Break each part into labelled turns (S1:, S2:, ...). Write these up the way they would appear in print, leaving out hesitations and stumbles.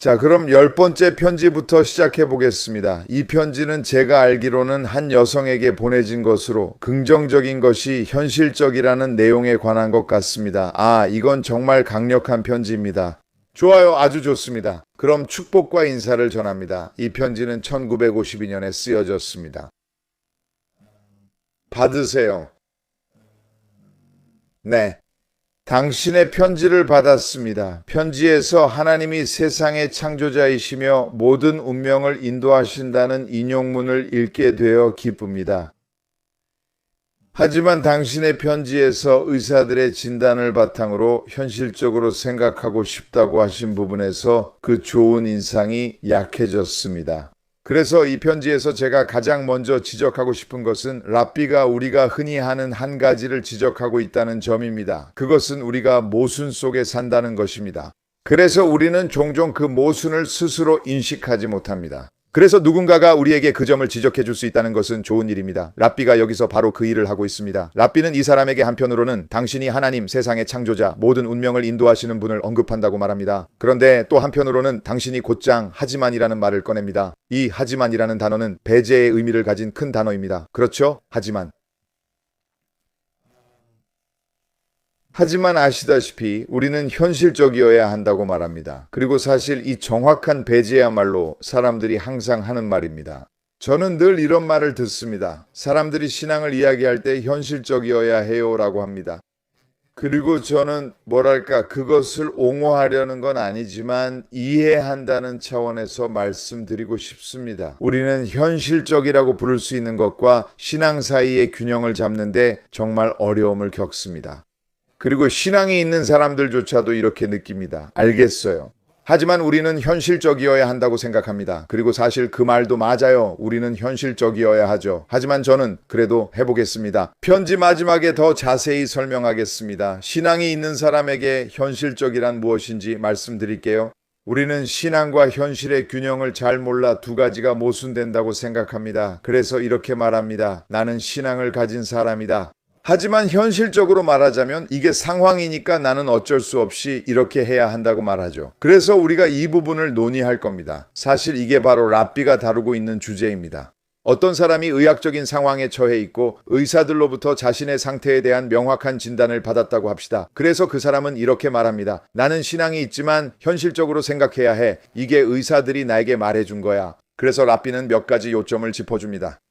S1: 자, 그럼 10번째 편지부터 시작해 보겠습니다. 이 편지는 제가 알기로는 한 여성에게 보내진 것으로 긍정적인 것이 현실적이라는 내용에 관한 것 같습니다. 아, 이건 정말 강력한 편지입니다. 좋아요. 아주 좋습니다. 그럼 축복과 인사를 전합니다. 이 편지는 1952년에 쓰여졌습니다. 받으세요. 네. 당신의 편지를 받았습니다. 편지에서 하나님이 세상의 창조자이시며 모든 운명을 인도하신다는 인용문을 읽게 되어 기쁩니다. 하지만 당신의 편지에서 의사들의 진단을 바탕으로 현실적으로 생각하고 싶다고 하신 부분에서 그 좋은 인상이 약해졌습니다. 그래서 이 편지에서 제가 가장 먼저 지적하고 싶은 것은 랍비가 우리가 흔히 하는 한 가지를 지적하고 있다는 점입니다. 그것은 우리가 모순 속에 산다는 것입니다. 그래서 우리는 종종 그 모순을 스스로 인식하지 못합니다. 그래서 누군가가 우리에게 그 점을 지적해 줄 수 있다는 것은 좋은 일입니다. 랍비가 여기서 바로 그 일을 하고 있습니다. 랍비는 이 사람에게 한편으로는 당신이 하나님, 세상의 창조자, 모든 운명을 인도하시는 분을 언급한다고 말합니다. 그런데 또 한편으로는 당신이 곧장 하지만이라는 말을 꺼냅니다. 이 하지만이라는 단어는 배제의 의미를 가진 큰 단어입니다. 그렇죠? 하지만 아시다시피 우리는 현실적이어야 한다고 말합니다. 그리고 사실 이 정확한 배제야말로 사람들이 항상 하는 말입니다. 저는 늘 이런 말을 듣습니다. 사람들이 신앙을 이야기할 때 현실적이어야 해요라고 합니다. 그리고 저는 그것을 옹호하려는 건 아니지만 이해한다는 차원에서 말씀드리고 싶습니다. 우리는 현실적이라고 부를 수 있는 것과 신앙 사이의 균형을 잡는데 정말 어려움을 겪습니다. 그리고 신앙이 있는 사람들조차도 이렇게 느낍니다. 알겠어요. 하지만 우리는 현실적이어야 한다고 생각합니다. 그리고 사실 그 말도 맞아요. 우리는 현실적이어야 하죠. 하지만 저는 그래도 해보겠습니다. 편지 마지막에 더 자세히 설명하겠습니다. 신앙이 있는 사람에게 현실적이란 무엇인지 말씀드릴게요. 우리는 신앙과 현실의 균형을 잘 몰라 두 가지가 모순된다고 생각합니다. 그래서 이렇게 말합니다. 나는 신앙을 가진 사람이다. 하지만 현실적으로 말하자면 이게 상황이니까 나는 어쩔 수 없이 이렇게 해야 한다고 말하죠. 그래서 우리가 이 부분을 논의할 겁니다. 사실 이게 바로 랍비가 다루고 있는 주제입니다. 어떤 사람이 의학적인 상황에 처해 있고 의사들로부터 자신의 상태에 대한 명확한 진단을 받았다고 합시다. 그래서 그 사람은 이렇게 말합니다. 나는 신앙이 있지만 현실적으로 생각해야 해. 이게 의사들이 나에게 말해준 거야. 그래서 랍비는 몇 가지 요점을 짚어줍니다.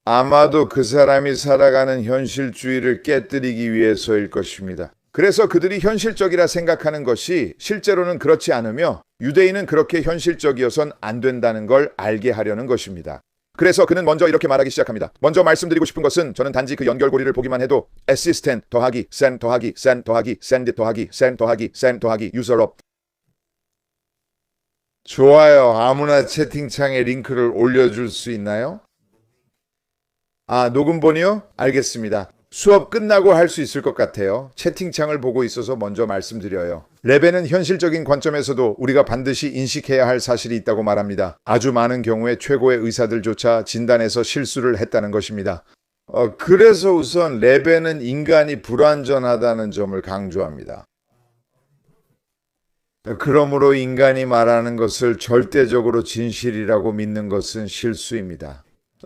S1: 아마도 그 사람이 살아가는 현실주의를 깨뜨리기 위해서일 것입니다. 그래서 그들이 현실적이라 생각하는 것이 실제로는 그렇지 않으며 유대인은 그렇게 현실적이어선 안 된다는 걸 알게 하려는 것입니다. 그래서 그는 먼저 이렇게 말하기 시작합니다. 먼저 말씀드리고 싶은 것은 저는 단지 그 연결고리를 보기만 해도 assistant 더하기 sen 더하기 sen 더하기 send 더하기 sen 더하기 sen 더하기 user업. 좋아요. 아무나 채팅창에 링크를 올려줄 수 있나요? 녹음본이요? 알겠습니다. 수업 끝나고 할 수 있을 것 같아요. 채팅창을 보고 있어서 먼저 말씀드려요. 레베는 현실적인 관점에서도 우리가 반드시 인식해야 할 사실이 있다고 말합니다. 아주 많은 경우에 최고의 의사들조차 진단에서 실수를 했다는 것입니다. 그래서 우선 레베는 인간이 불완전하다는 점을 강조합니다. 그러므로 인간이 말하는 것을 절대적으로 진실이라고 믿는 것은 실수입니다.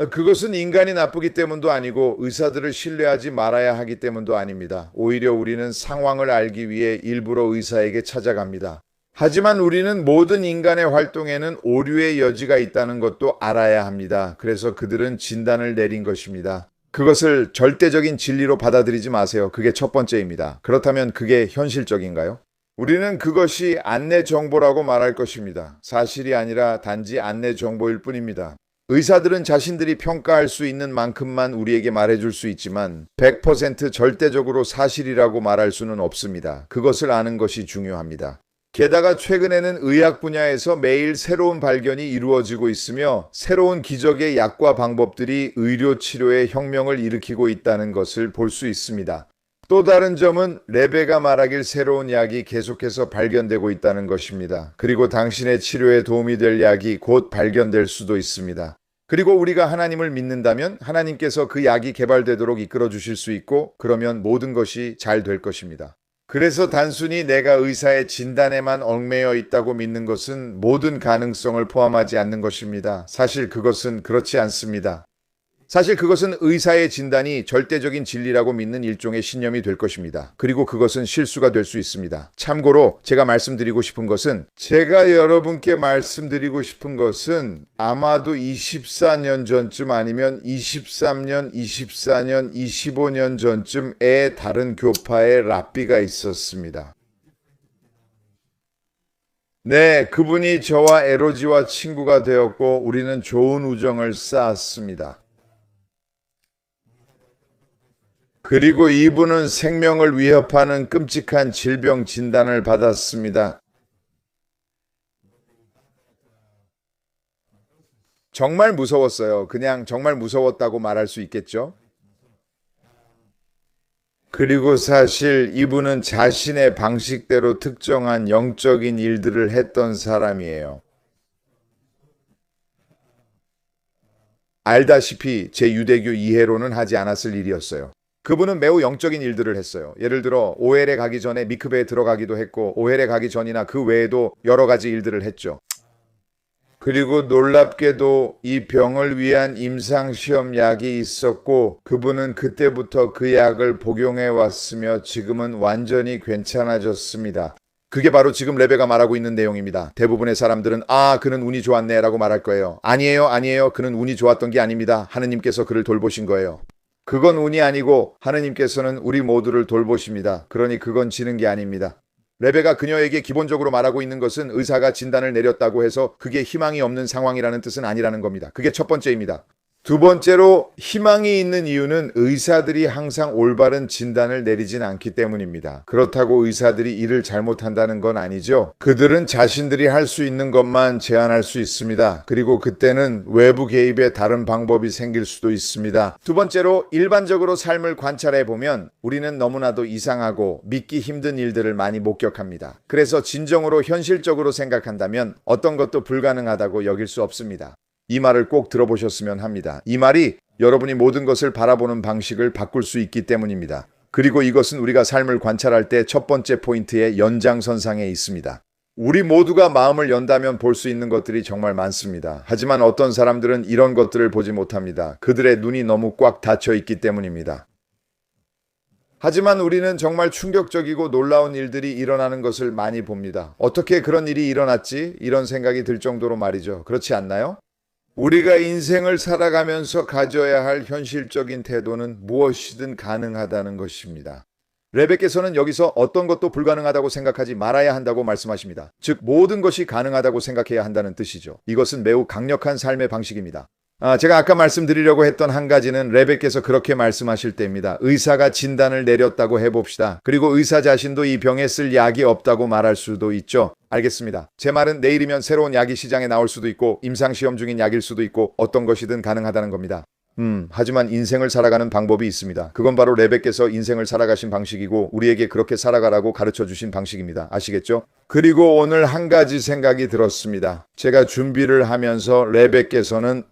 S1: 그것은 인간이 나쁘기 때문도 아니고 의사들을 신뢰하지 말아야 하기 때문도 아닙니다. 오히려 우리는 상황을 알기 위해 일부러 의사에게 찾아갑니다. 하지만 우리는 모든 인간의 활동에는 오류의 여지가 있다는 것도 알아야 합니다. 그래서 그들은 진단을 내린 것입니다. 그것을 절대적인 진리로 받아들이지 마세요. 그게 첫 번째입니다. 그렇다면 그게 현실적인가요? 우리는 그것이 안내 정보라고 말할 것입니다. 사실이 아니라 단지 안내 정보일 뿐입니다. 의사들은 자신들이 평가할 수 있는 만큼만 우리에게 말해줄 수 있지만 100% 절대적으로 사실이라고 말할 수는 없습니다. 그것을 아는 것이 중요합니다. 게다가 최근에는 의학 분야에서 매일 새로운 발견이 이루어지고 있으며 새로운 기적의 약과 방법들이 의료 치료에 혁명을 일으키고 있다는 것을 볼 수 있습니다. 또 다른 점은 레베가 말하길 새로운 약이 계속해서 발견되고 있다는 것입니다. 그리고 당신의 치료에 도움이 될 약이 곧 발견될 수도 있습니다. 그리고 우리가 하나님을 믿는다면 하나님께서 그 약이 개발되도록 이끌어 주실 수 있고 그러면 모든 것이 잘 될 것입니다. 그래서 단순히 내가 의사의 진단에만 얽매여 있다고 믿는 것은 모든 가능성을 포함하지 않는 것입니다. 사실 그것은 그렇지 않습니다. 사실 그것은 의사의 진단이 절대적인 진리라고 믿는 일종의 신념이 될 것입니다. 그리고 그것은 실수가 될 수 있습니다. 참고로 제가 말씀드리고 싶은 것은 아마도 24년 전쯤 아니면 23년, 24년, 25년 전쯤에 다른 교파에 랍비가 있었습니다. 네, 그분이 저와 에로지와 친구가 되었고 우리는 좋은 우정을 쌓았습니다. 그리고 이분은 생명을 위협하는 끔찍한 질병 진단을 받았습니다. 정말 무서웠어요. 그냥 정말 무서웠다고 말할 수 있겠죠? 그리고 사실 이분은 자신의 방식대로 특정한 영적인 일들을 했던 사람이에요. 알다시피 제 유대교 이해로는 하지 않았을 일이었어요. 그분은 매우 영적인 일들을 했어요. 예를 들어 오헬에 가기 전에 미크베에 들어가기도 했고 오헬에 가기 전이나 그 외에도 여러 가지 일들을 했죠. 그리고 놀랍게도 이 병을 위한 임상시험 약이 있었고 그분은 그때부터 그 약을 복용해 왔으며 지금은 완전히 괜찮아졌습니다. 그게 바로 지금 레베가 말하고 있는 내용입니다. 대부분의 사람들은 그는 운이 좋았네 라고 말할 거예요. 아니에요. 그는 운이 좋았던 게 아닙니다. 하느님께서 그를 돌보신 거예요. 그건 운이 아니고 하느님께서는 우리 모두를 돌보십니다. 그러니 그건 지는 게 아닙니다. 레베가 그녀에게 기본적으로 말하고 있는 것은 의사가 진단을 내렸다고 해서 그게 희망이 없는 상황이라는 뜻은 아니라는 겁니다. 그게 첫 번째입니다. 두 번째로 희망이 있는 이유는 의사들이 항상 올바른 진단을 내리진 않기 때문입니다. 그렇다고 의사들이 일을 잘못한다는 건 아니죠. 그들은 자신들이 할 수 있는 것만 제안할 수 있습니다. 그리고 그때는 외부 개입의 다른 방법이 생길 수도 있습니다. 두 번째로 일반적으로 삶을 관찰해 보면 우리는 너무나도 이상하고 믿기 힘든 일들을 많이 목격합니다. 그래서 진정으로 현실적으로 생각한다면 어떤 것도 불가능하다고 여길 수 없습니다. 이 말을 꼭 들어보셨으면 합니다. 이 말이 여러분이 모든 것을 바라보는 방식을 바꿀 수 있기 때문입니다. 그리고 이것은 우리가 삶을 관찰할 때 첫 번째 포인트의 연장선상에 있습니다. 우리 모두가 마음을 연다면 볼 수 있는 것들이 정말 많습니다. 하지만 어떤 사람들은 이런 것들을 보지 못합니다. 그들의 눈이 너무 꽉 닫혀 있기 때문입니다. 하지만 우리는 정말 충격적이고 놀라운 일들이 일어나는 것을 많이 봅니다. 어떻게 그런 일이 일어났지? 이런 생각이 들 정도로 말이죠. 그렇지 않나요? 우리가 인생을 살아가면서 가져야 할 현실적인 태도는 무엇이든 가능하다는 것입니다. 레베께서는 여기서 어떤 것도 불가능하다고 생각하지 말아야 한다고 말씀하십니다. 즉 모든 것이 가능하다고 생각해야 한다는 뜻이죠. 이것은 매우 강력한 삶의 방식입니다. 제가 아까 말씀드리려고 했던 한 가지는 레베께서 그렇게 말씀하실 때입니다. 의사가 진단을 내렸다고 해봅시다. 그리고 의사 자신도 이 병에 쓸 약이 없다고 말할 수도 있죠. 알겠습니다. 제 말은 내일이면 새로운 약이 시장에 나올 수도 있고 임상시험 중인 약일 수도 있고 어떤 것이든 가능하다는 겁니다. 하지만 인생을 살아가는 방법이 있습니다. 그건 바로 레베께서 인생을 살아가신 방식이고 우리에게 그렇게 살아가라고 가르쳐 주신 방식입니다. 아시겠죠? 그리고 오늘 한 가지 생각이 들었습니다. 제가 준비를 하면서 레베께서는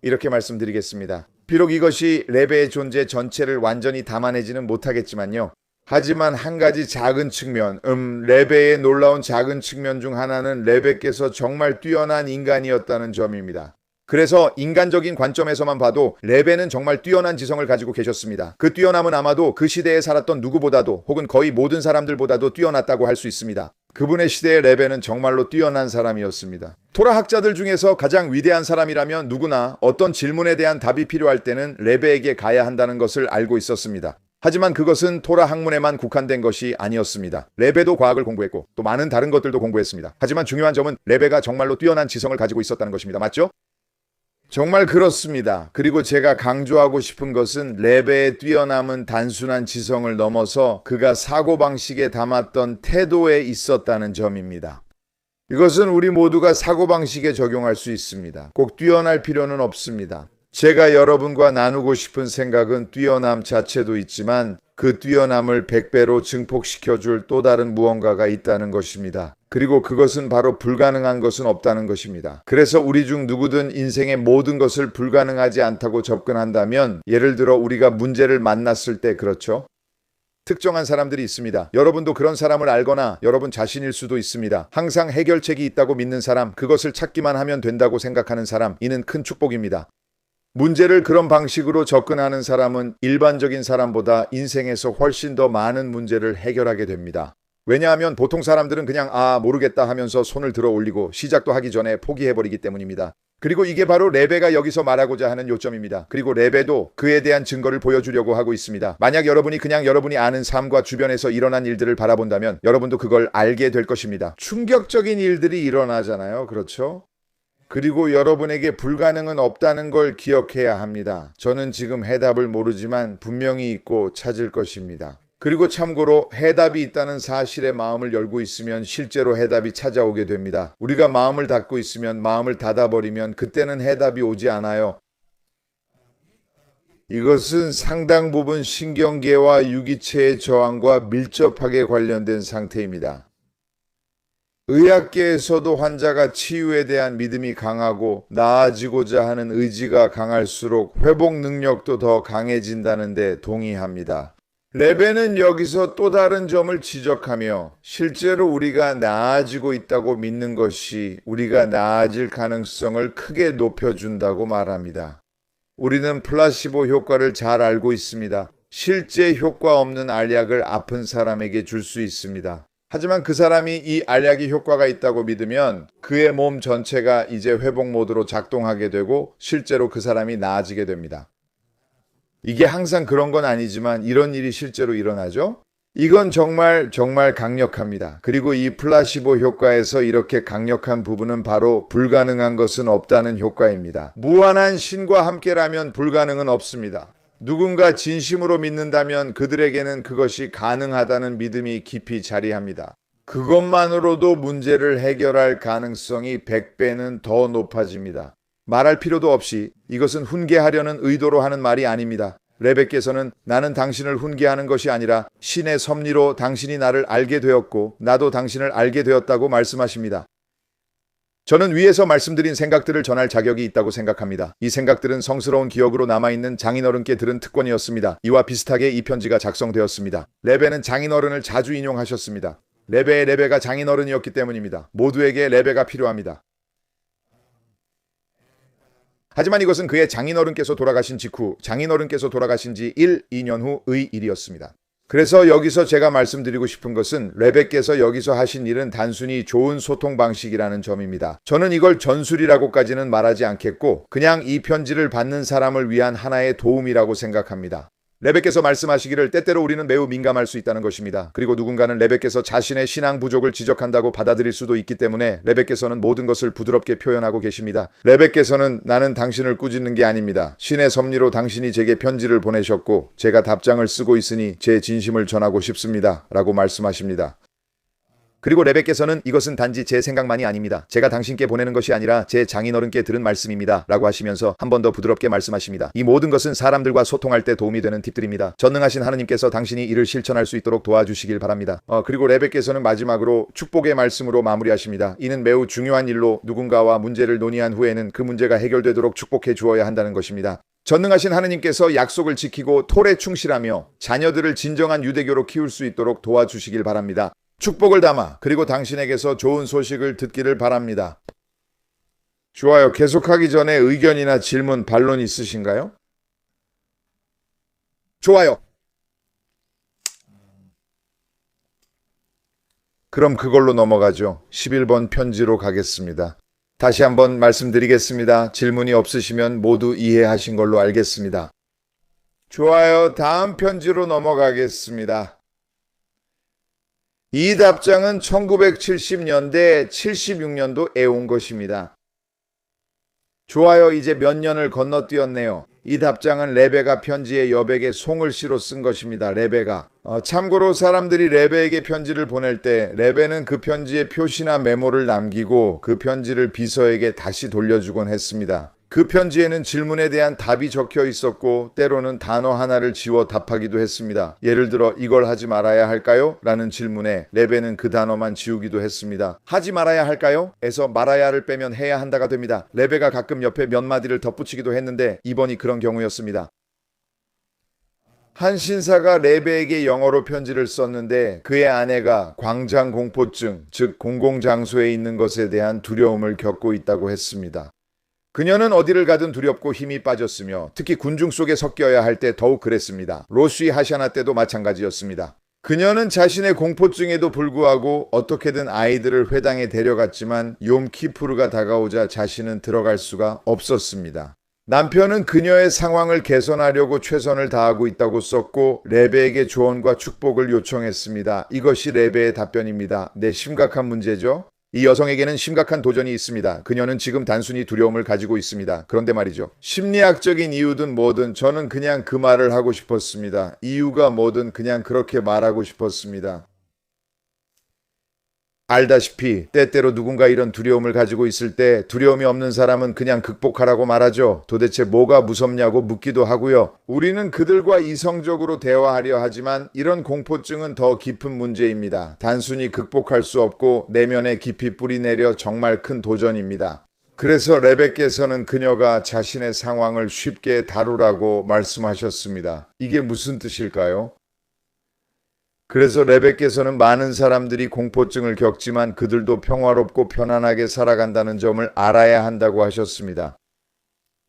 S1: 이렇게 말씀드리겠습니다. 비록 이것이 레베의 존재 전체를 완전히 담아내지는 못하겠지만요. 하지만 한 가지 작은 측면, 레베의 놀라운 작은 측면 중 하나는 레베께서 정말 뛰어난 인간이었다는 점입니다. 그래서 인간적인 관점에서만 봐도 레베는 정말 뛰어난 지성을 가지고 계셨습니다. 그 뛰어남은 아마도 그 시대에 살았던 누구보다도 혹은 거의 모든 사람들보다도 뛰어났다고 할 수 있습니다. 그분의 시대의 레베는 정말로 뛰어난 사람이었습니다. 토라 학자들 중에서 가장 위대한 사람이라면 누구나 어떤 질문에 대한 답이 필요할 때는 레베에게 가야 한다는 것을 알고 있었습니다. 하지만 그것은 토라 학문에만 국한된 것이 아니었습니다. 레베도 과학을 공부했고 또 많은 다른 것들도 공부했습니다. 하지만 중요한 점은 레베가 정말로 뛰어난 지성을 가지고 있었다는 것입니다. 맞죠? 정말 그렇습니다. 그리고 제가 강조하고 싶은 것은 레베의 뛰어남은 단순한 지성을 넘어서 그가 사고방식에 담았던 태도에 있었다는 점입니다. 이것은 우리 모두가 사고방식에 적용할 수 있습니다. 꼭 뛰어날 필요는 없습니다. 제가 여러분과 나누고 싶은 생각은 뛰어남 자체도 있지만 그 뛰어남을 100배로 증폭시켜줄 또 다른 무언가가 있다는 것입니다. 그리고 그것은 바로 불가능한 것은 없다는 것입니다. 그래서 우리 중 누구든 인생의 모든 것을 불가능하지 않다고 접근한다면 예를 들어 우리가 문제를 만났을 때 그렇죠? 특정한 사람들이 있습니다. 여러분도 그런 사람을 알거나 여러분 자신일 수도 있습니다. 항상 해결책이 있다고 믿는 사람, 그것을 찾기만 하면 된다고 생각하는 사람, 이는 큰 축복입니다. 문제를 그런 방식으로 접근하는 사람은 일반적인 사람보다 인생에서 훨씬 더 많은 문제를 해결하게 됩니다. 왜냐하면 보통 사람들은 그냥 모르겠다 하면서 손을 들어 올리고 시작도 하기 전에 포기해버리기 때문입니다. 그리고 이게 바로 레베가 여기서 말하고자 하는 요점입니다. 그리고 레베도 그에 대한 증거를 보여주려고 하고 있습니다. 만약 여러분이 그냥 여러분이 아는 삶과 주변에서 일어난 일들을 바라본다면 여러분도 그걸 알게 될 것입니다. 충격적인 일들이 일어나잖아요. 그렇죠? 그리고 여러분에게 불가능은 없다는 걸 기억해야 합니다. 저는 지금 해답을 모르지만 분명히 있고 찾을 것입니다. 그리고 참고로 해답이 있다는 사실에 마음을 열고 있으면 실제로 해답이 찾아오게 됩니다. 우리가 마음을 닫고 있으면, 마음을 닫아버리면 그때는 해답이 오지 않아요. 이것은 상당 부분 신경계와 유기체의 저항과 밀접하게 관련된 상태입니다. 의학계에서도 환자가 치유에 대한 믿음이 강하고 나아지고자 하는 의지가 강할수록 회복 능력도 더 강해진다는 데 동의합니다. 레베는 여기서 또 다른 점을 지적하며 실제로 우리가 나아지고 있다고 믿는 것이 우리가 나아질 가능성을 크게 높여준다고 말합니다. 우리는 플라시보 효과를 잘 알고 있습니다. 실제 효과 없는 알약을 아픈 사람에게 줄 수 있습니다. 하지만 그 사람이 이 알약이 효과가 있다고 믿으면 그의 몸 전체가 이제 회복 모드로 작동하게 되고 실제로 그 사람이 나아지게 됩니다. 이게 항상 그런 건 아니지만 이런 일이 실제로 일어나죠. 이건 정말 강력합니다. 그리고 이 플라시보 효과에서 이렇게 강력한 부분은 바로 불가능한 것은 없다는 효과입니다. 무한한 신과 함께라면 불가능은 없습니다. 누군가 진심으로 믿는다면 그들에게는 그것이 가능하다는 믿음이 깊이 자리합니다. 그것만으로도 문제를 해결할 가능성이 100배는 더 높아집니다. 말할 필요도 없이 이것은 훈계하려는 의도로 하는 말이 아닙니다. 레베께서는 나는 당신을 훈계하는 것이 아니라 신의 섭리로 당신이 나를 알게 되었고 나도 당신을 알게 되었다고 말씀하십니다. 저는 위에서 말씀드린 생각들을 전할 자격이 있다고 생각합니다. 이 생각들은 성스러운 기억으로 남아있는 장인어른께 들은 특권이었습니다. 이와 비슷하게 이 편지가 작성되었습니다. 레베는 장인어른을 자주 인용하셨습니다. 레베가 장인어른이었기 때문입니다. 모두에게 레베가 필요합니다. 하지만 이것은 그의 장인어른께서 돌아가신 직후, 장인어른께서 돌아가신 지 2년 후의 일이었습니다. 그래서 여기서 제가 말씀드리고 싶은 것은 레베께서 여기서 하신 일은 단순히 좋은 소통 방식이라는 점입니다. 저는 이걸 전술이라고까지는 말하지 않겠고 그냥 이 편지를 받는 사람을 위한 하나의 도움이라고 생각합니다. 레베께서 말씀하시기를 때때로 우리는 매우 민감할 수 있다는 것입니다. 그리고 누군가는 레베께서 자신의 신앙 부족을 지적한다고 받아들일 수도 있기 때문에 레베께서는 모든 것을 부드럽게 표현하고 계십니다. 레베께서는 나는 당신을 꾸짖는 게 아닙니다. 신의 섭리로 당신이 제게 편지를 보내셨고 제가 답장을 쓰고 있으니 제 진심을 전하고 싶습니다. 라고 말씀하십니다. 그리고 레베께서는 이것은 단지 제 생각만이 아닙니다. 제가 당신께 보내는 것이 아니라 제 장인어른께 들은 말씀입니다. 라고 하시면서 한 번 더 부드럽게 말씀하십니다. 이 모든 것은 사람들과 소통할 때 도움이 되는 팁들입니다. 전능하신 하느님께서 당신이 이를 실천할 수 있도록 도와주시길 바랍니다. 그리고 레베께서는 마지막으로 축복의 말씀으로 마무리하십니다. 이는 매우 중요한 일로 누군가와 문제를 논의한 후에는 그 문제가 해결되도록 축복해 주어야 한다는 것입니다. 전능하신 하느님께서 약속을 지키고 톨에 충실하며 자녀들을 진정한 유대교로 키울 수 있도록 도와주시길 바랍니다. 축복을 담아 그리고 당신에게서 좋은 소식을 듣기를 바랍니다. 좋아요. 계속하기 전에 의견이나 질문, 반론 있으신가요? 좋아요. 그럼 그걸로 넘어가죠. 11번 편지로 가겠습니다. 다시 한번 말씀드리겠습니다. 질문이 없으시면 모두 이해하신 걸로 알겠습니다. 좋아요. 다음 편지로 넘어가겠습니다. 이 답장은 1970년대 76년도에 온 것입니다. 좋아요. 이제 몇 년을 건너뛰었네요. 이 답장은 레베가 편지의 여백에 송을 씨로 쓴 것입니다. 레베가. 참고로 사람들이 레베에게 편지를 보낼 때 레베는 그 편지에 표시나 메모를 남기고 그 편지를 비서에게 다시 돌려주곤 했습니다. 그 편지에는 질문에 대한 답이 적혀 있었고 때로는 단어 하나를 지워 답하기도 했습니다. 예를 들어 이걸 하지 말아야 할까요? 라는 질문에 레베는 그 단어만 지우기도 했습니다. 하지 말아야 할까요? 에서 말아야를 빼면 해야 한다가 됩니다. 레베가 가끔 옆에 몇 마디를 덧붙이기도 했는데 이번이 그런 경우였습니다. 한 신사가 레베에게 영어로 편지를 썼는데 그의 아내가 광장 공포증, 즉 공공장소에 있는 것에 대한 두려움을 겪고 있다고 했습니다. 그녀는 어디를 가든 두렵고 힘이 빠졌으며 특히 군중 속에 섞여야 할 때 더욱 그랬습니다. 로쉬 하샤나 때도 마찬가지였습니다. 그녀는 자신의 공포증에도 불구하고 어떻게든 아이들을 회당에 데려갔지만 욤키푸르가 다가오자 자신은 들어갈 수가 없었습니다. 남편은 그녀의 상황을 개선하려고 최선을 다하고 있다고 썼고 레베에게 조언과 축복을 요청했습니다. 이것이 레베의 답변입니다. 네, 심각한 문제죠. 이 여성에게는 심각한 도전이 있습니다. 그녀는 지금 단순히 두려움을 가지고 있습니다. 그런데 말이죠. 심리학적인 이유든 뭐든 저는 그냥 그 말을 하고 싶었습니다. 이유가 뭐든 그냥 그렇게 말하고 싶었습니다. 알다시피 때때로 누군가 이런 두려움을 가지고 있을 때 두려움이 없는 사람은 그냥 극복하라고 말하죠. 도대체 뭐가 무섭냐고 묻기도 하고요. 우리는 그들과 이성적으로 대화하려 하지만 이런 공포증은 더 깊은 문제입니다. 단순히 극복할 수 없고 내면에 깊이 뿌리내려 정말 큰 도전입니다. 그래서 레베께서는 그녀가 자신의 상황을 쉽게 다루라고 말씀하셨습니다. 이게 무슨 뜻일까요? 그래서 레베께서는 많은 사람들이 공포증을 겪지만 그들도 평화롭고 편안하게 살아간다는 점을 알아야 한다고 하셨습니다.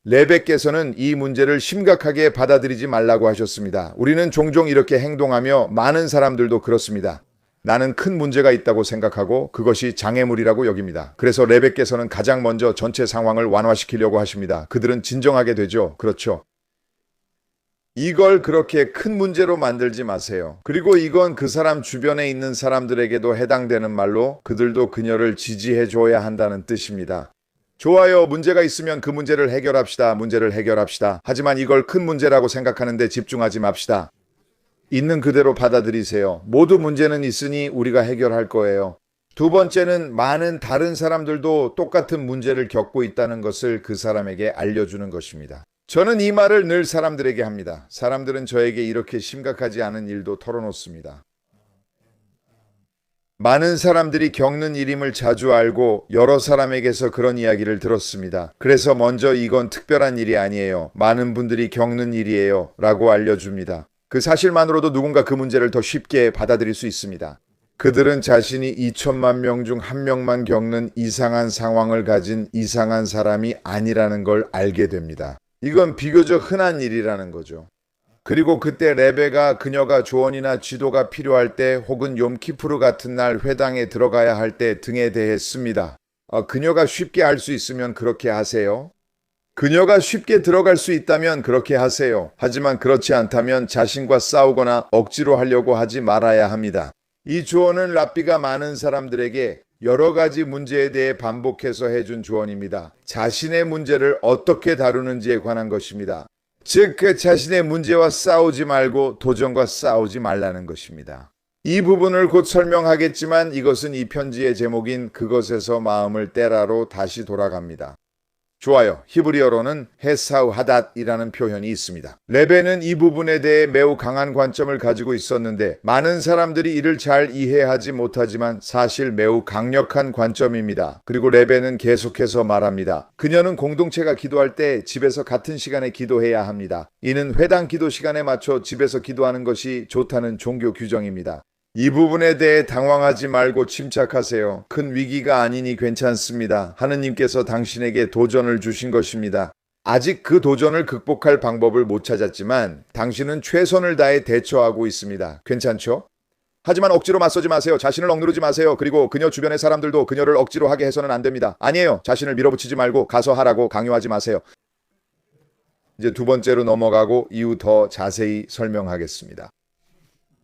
S1: 레베께서는 이 문제를 심각하게 받아들이지 말라고 하셨습니다. 우리는 종종 이렇게 행동하며 많은 사람들도 그렇습니다. 나는 큰 문제가 있다고 생각하고 그것이 장애물이라고 여깁니다. 그래서 레베께서는 가장 먼저 전체 상황을 완화시키려고 하십니다. 그들은 진정하게 되죠. 그렇죠. 이걸 그렇게 큰 문제로 만들지 마세요. 그리고 이건 그 사람 주변에 있는 사람들에게도 해당되는 말로 그들도 그녀를 지지해 줘야 한다는 뜻입니다. 좋아요. 문제가 있으면 그 문제를 해결합시다. 문제를 해결합시다. 하지만 이걸 큰 문제라고 생각하는데 집중하지 맙시다. 있는 그대로 받아들이세요. 모두 문제는 있으니 우리가 해결할 거예요. 두 번째는 많은 다른 사람들도 똑같은 문제를 겪고 있다는 것을 그 사람에게 알려주는 것입니다. 저는 이 말을 늘 사람들에게 합니다. 사람들은 저에게 이렇게 심각하지 않은 일도 털어놓습니다. 많은 사람들이 겪는 일임을 자주 알고 여러 사람에게서 그런 이야기를 들었습니다. 그래서 먼저 이건 특별한 일이 아니에요. 많은 분들이 겪는 일이에요. 라고 알려줍니다. 그 사실만으로도 누군가 그 문제를 더 쉽게 받아들일 수 있습니다. 그들은 자신이 2천만 명 중 한 명만 겪는 이상한 상황을 가진 이상한 사람이 아니라는 걸 알게 됩니다. 이건 비교적 흔한 일이라는 거죠. 그리고 그때 레베가 그녀가 조언이나 지도가 필요할 때 혹은 욤키푸르 같은 날 회당에 들어가야 할 때 등에 대했습니다. 그녀가 쉽게 할 수 있으면 그렇게 하세요. 그녀가 쉽게 들어갈 수 있다면 그렇게 하세요. 하지만 그렇지 않다면 자신과 싸우거나 억지로 하려고 하지 말아야 합니다. 이 조언은 랍비가 많은 사람들에게 여러 가지 문제에 대해 반복해서 해준 조언입니다. 자신의 문제를 어떻게 다루는지에 관한 것입니다. 즉, 그 자신의 문제와 싸우지 말고 도전과 싸우지 말라는 것입니다. 이 부분을 곧 설명하겠지만 이것은 이 편지의 제목인 그것에서 마음을 떼라로 다시 돌아갑니다. 좋아요. 히브리어로는 헤사우 하닷이라는 표현이 있습니다. 레베는 이 부분에 대해 매우 강한 관점을 가지고 있었는데 많은 사람들이 이를 잘 이해하지 못하지만 사실 매우 강력한 관점입니다. 그리고 레베는 계속해서 말합니다. 그녀는 공동체가 기도할 때 집에서 같은 시간에 기도해야 합니다. 이는 회당 기도 시간에 맞춰 집에서 기도하는 것이 좋다는 종교 규정입니다. 이 부분에 대해 당황하지 말고 침착하세요. 큰 위기가 아니니 괜찮습니다. 하느님께서 당신에게 도전을 주신 것입니다. 아직 그 도전을 극복할 방법을 못 찾았지만 당신은 최선을 다해 대처하고 있습니다. 괜찮죠? 하지만 억지로 맞서지 마세요. 자신을 억누르지 마세요. 그리고 그녀 주변의 사람들도 그녀를 억지로 하게 해서는 안 됩니다. 아니에요. 자신을 밀어붙이지 말고 가서 하라고 강요하지 마세요. 이제 두 번째로 넘어가고 이후 더 자세히 설명하겠습니다.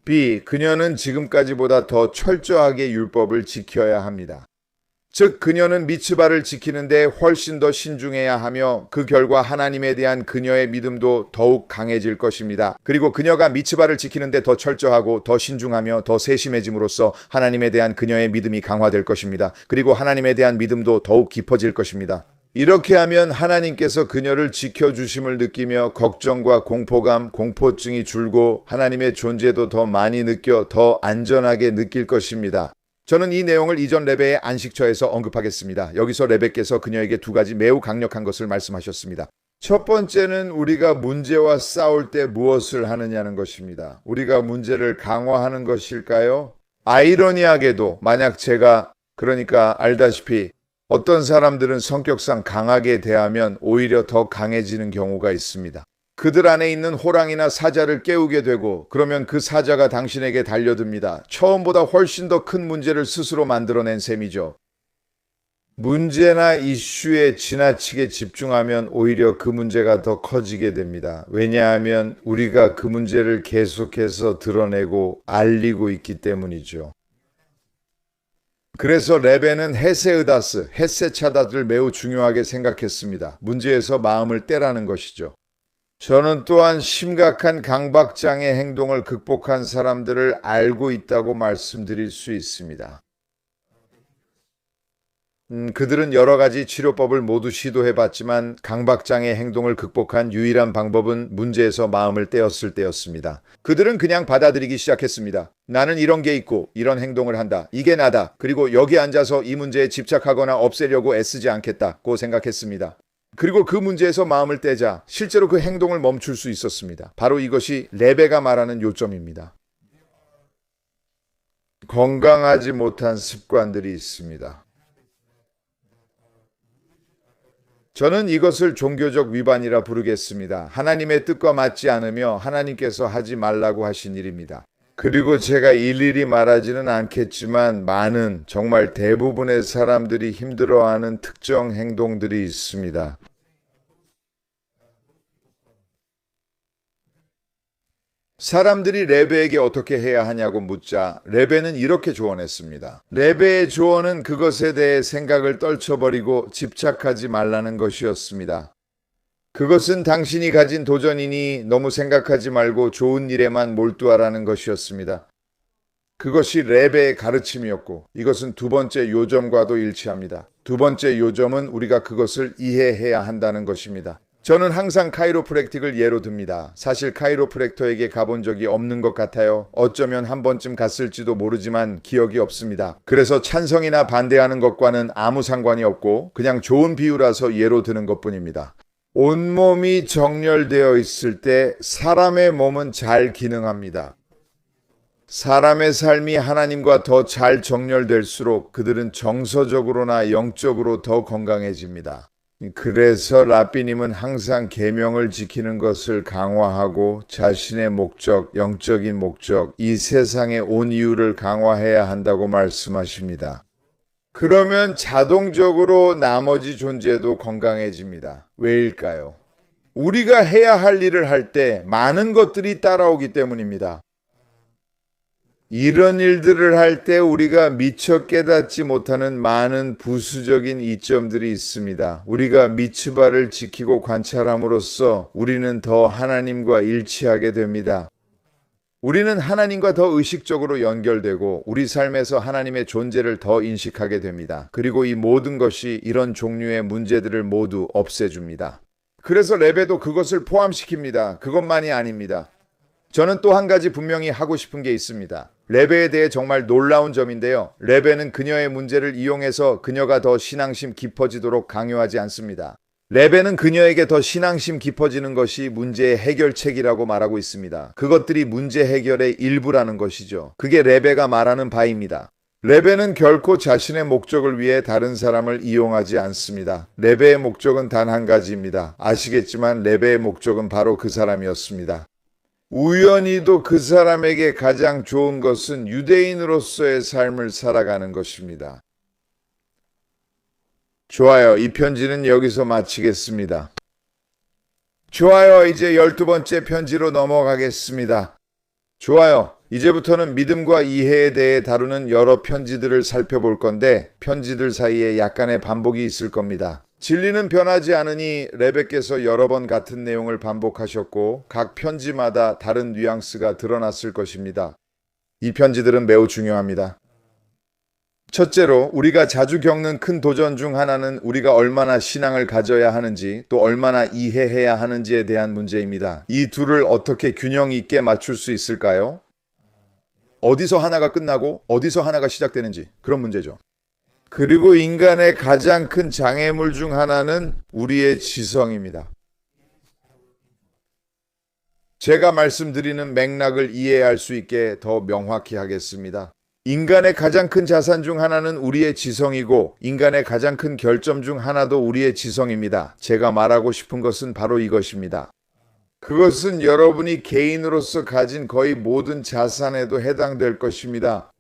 S1: B. 그녀는 지금까지보다 더 철저하게 율법을 지켜야 합니다. 즉, 그녀는 미츠바를 지키는데 훨씬 더 신중해야 하며 그 결과 하나님에 대한 그녀의 믿음도 더욱 강해질 것입니다. 그리고 그녀가 미츠바를 지키는데 더 철저하고 더 신중하며 더 세심해짐으로써 하나님에 대한 그녀의 믿음이 강화될 것입니다. 그리고 하나님에 대한 믿음도 더욱 깊어질 것입니다. 이렇게 하면 하나님께서 그녀를 지켜주심을 느끼며 걱정과 공포감, 공포증이 줄고 하나님의 존재도 더 많이 느껴 더 안전하게 느낄 것입니다. 저는 이 내용을 이전 레베의 안식처에서 언급하겠습니다. 여기서 레베께서 그녀에게 두 가지 매우 강력한 것을 말씀하셨습니다. 첫 번째는 우리가 문제와 싸울 때 무엇을 하느냐는 것입니다. 우리가 문제를 강화하는 것일까요? 아이러니하게도 만약 제가 그러니까 알다시피 어떤 사람들은 성격상 강하게 대하면 오히려 더 강해지는 경우가 있습니다. 그들 안에 있는 호랑이나 사자를 깨우게 되고 그러면 그 사자가 당신에게 달려듭니다. 처음보다 훨씬 더 큰 문제를 스스로 만들어낸 셈이죠. 문제나 이슈에 지나치게 집중하면 오히려 그 문제가 더 커지게 됩니다. 왜냐하면 우리가 그 문제를 계속해서 드러내고 알리고 있기 때문이죠. 그래서 레베는 헤세으다스, 헤세차다를 매우 중요하게 생각했습니다. 문제에서 마음을 떼라는 것이죠. 저는 또한 심각한 강박장애 행동을 극복한 사람들을 알고 있다고 말씀드릴 수 있습니다. 그들은 여러 가지 치료법을 모두 시도해봤지만 강박장애 행동을 극복한 유일한 방법은 문제에서 마음을 떼었을 때였습니다. 그들은 그냥 받아들이기 시작했습니다. 나는 이런 게 있고 이런 행동을 한다. 이게 나다. 그리고 여기 앉아서 이 문제에 집착하거나 없애려고 애쓰지 않겠다고 생각했습니다. 그리고 그 문제에서 마음을 떼자 실제로 그 행동을 멈출 수 있었습니다. 바로 이것이 레베가 말하는 요점입니다. 건강하지 못한 습관들이 있습니다. 저는 이것을 종교적 위반이라 부르겠습니다. 하나님의 뜻과 맞지 않으며 하나님께서 하지 말라고 하신 일입니다. 그리고 제가 일일이 말하지는 않겠지만 많은 정말 대부분의 사람들이 힘들어하는 특정 행동들이 있습니다. 사람들이 레베에게 어떻게 해야 하냐고 묻자 레베는 이렇게 조언했습니다. 레베의 조언은 그것에 대해 생각을 떨쳐버리고 집착하지 말라는 것이었습니다. 그것은 당신이 가진 도전이니 너무 생각하지 말고 좋은 일에만 몰두하라는 것이었습니다. 그것이 레베의 가르침이었고 이것은 두 번째 요점과도 일치합니다. 두 번째 요점은 우리가 그것을 이해해야 한다는 것입니다. 저는 항상 카이로프랙틱을 예로 듭니다. 사실 카이로프랙터에게 가본 적이 없는 것 같아요. 어쩌면 한 번쯤 갔을지도 모르지만 기억이 없습니다. 그래서 찬성이나 반대하는 것과는 아무 상관이 없고 그냥 좋은 비유라서 예로 드는 것뿐입니다. 온몸이 정렬되어 있을 때 사람의 몸은 잘 기능합니다. 사람의 삶이 하나님과 더 잘 정렬될수록 그들은 정서적으로나 영적으로 더 건강해집니다. 그래서 라삐님은 항상 계명을 지키는 것을 강화하고 자신의 목적, 영적인 목적, 이 세상에 온 이유를 강화해야 한다고 말씀하십니다. 그러면 자동적으로 나머지 존재도 건강해집니다. 왜일까요? 우리가 해야 할 일을 할 때 많은 것들이 따라오기 때문입니다. 이런 일들을 할 때 우리가 미처 깨닫지 못하는 많은 부수적인 이점들이 있습니다. 우리가 미츠바를 지키고 관찰함으로써 우리는 더 하나님과 일치하게 됩니다. 우리는 하나님과 더 의식적으로 연결되고 우리 삶에서 하나님의 존재를 더 인식하게 됩니다. 그리고 이 모든 것이 이런 종류의 문제들을 모두 없애줍니다. 그래서 레베도 그것을 포함시킵니다. 그것만이 아닙니다. 저는 또 한 가지 분명히 하고 싶은 게 있습니다. 레베에 대해 정말 놀라운 점인데요. 레베는 그녀의 문제를 이용해서 그녀가 더 신앙심 깊어지도록 강요하지 않습니다. 레베는 그녀에게 더 신앙심 깊어지는 것이 문제의 해결책이라고 말하고 있습니다. 그것들이 문제 해결의 일부라는 것이죠. 그게 레베가 말하는 바입니다. 레베는 결코 자신의 목적을 위해 다른 사람을 이용하지 않습니다. 레베의 목적은 단 한 가지입니다. 아시겠지만 레베의 목적은 바로 그 사람이었습니다. 우연히도 그 사람에게 가장 좋은 것은 유대인으로서의 삶을 살아가는 것입니다. 좋아요. 이 편지는 여기서 마치겠습니다. 좋아요. 이제 12번째 편지로 넘어가겠습니다. 좋아요. 이제부터는 믿음과 이해에 대해 다루는 여러 편지들을 살펴볼 건데 편지들 사이에 약간의 반복이 있을 겁니다. 진리는 변하지 않으니 레베께서 여러 번 같은 내용을 반복하셨고 각 편지마다 다른 뉘앙스가 드러났을 것입니다. 이 편지들은 매우 중요합니다. 첫째로 우리가 자주 겪는 큰 도전 중 하나는 우리가 얼마나 신앙을 가져야 하는지 또 얼마나 이해해야 하는지에 대한 문제입니다. 이 둘을 어떻게 균형 있게 맞출 수 있을까요? 어디서 하나가 끝나고 어디서 하나가 시작되는지 그런 문제죠. 그리고 인간의 가장 큰 장애물 중 하나는 우리의 지성입니다. 제가 말씀드리는 맥락을 이해할 수 있게 더 명확히 하겠습니다. 인간의 가장 큰 자산 중 하나는 우리의 지성이고 인간의 가장 큰 결점 중 하나도 우리의 지성입니다. 제가 말하고 싶은 것은 바로 이것입니다. 그것은 여러분이 개인으로서 가진 거의 모든 자산에도 해당될 것입니다.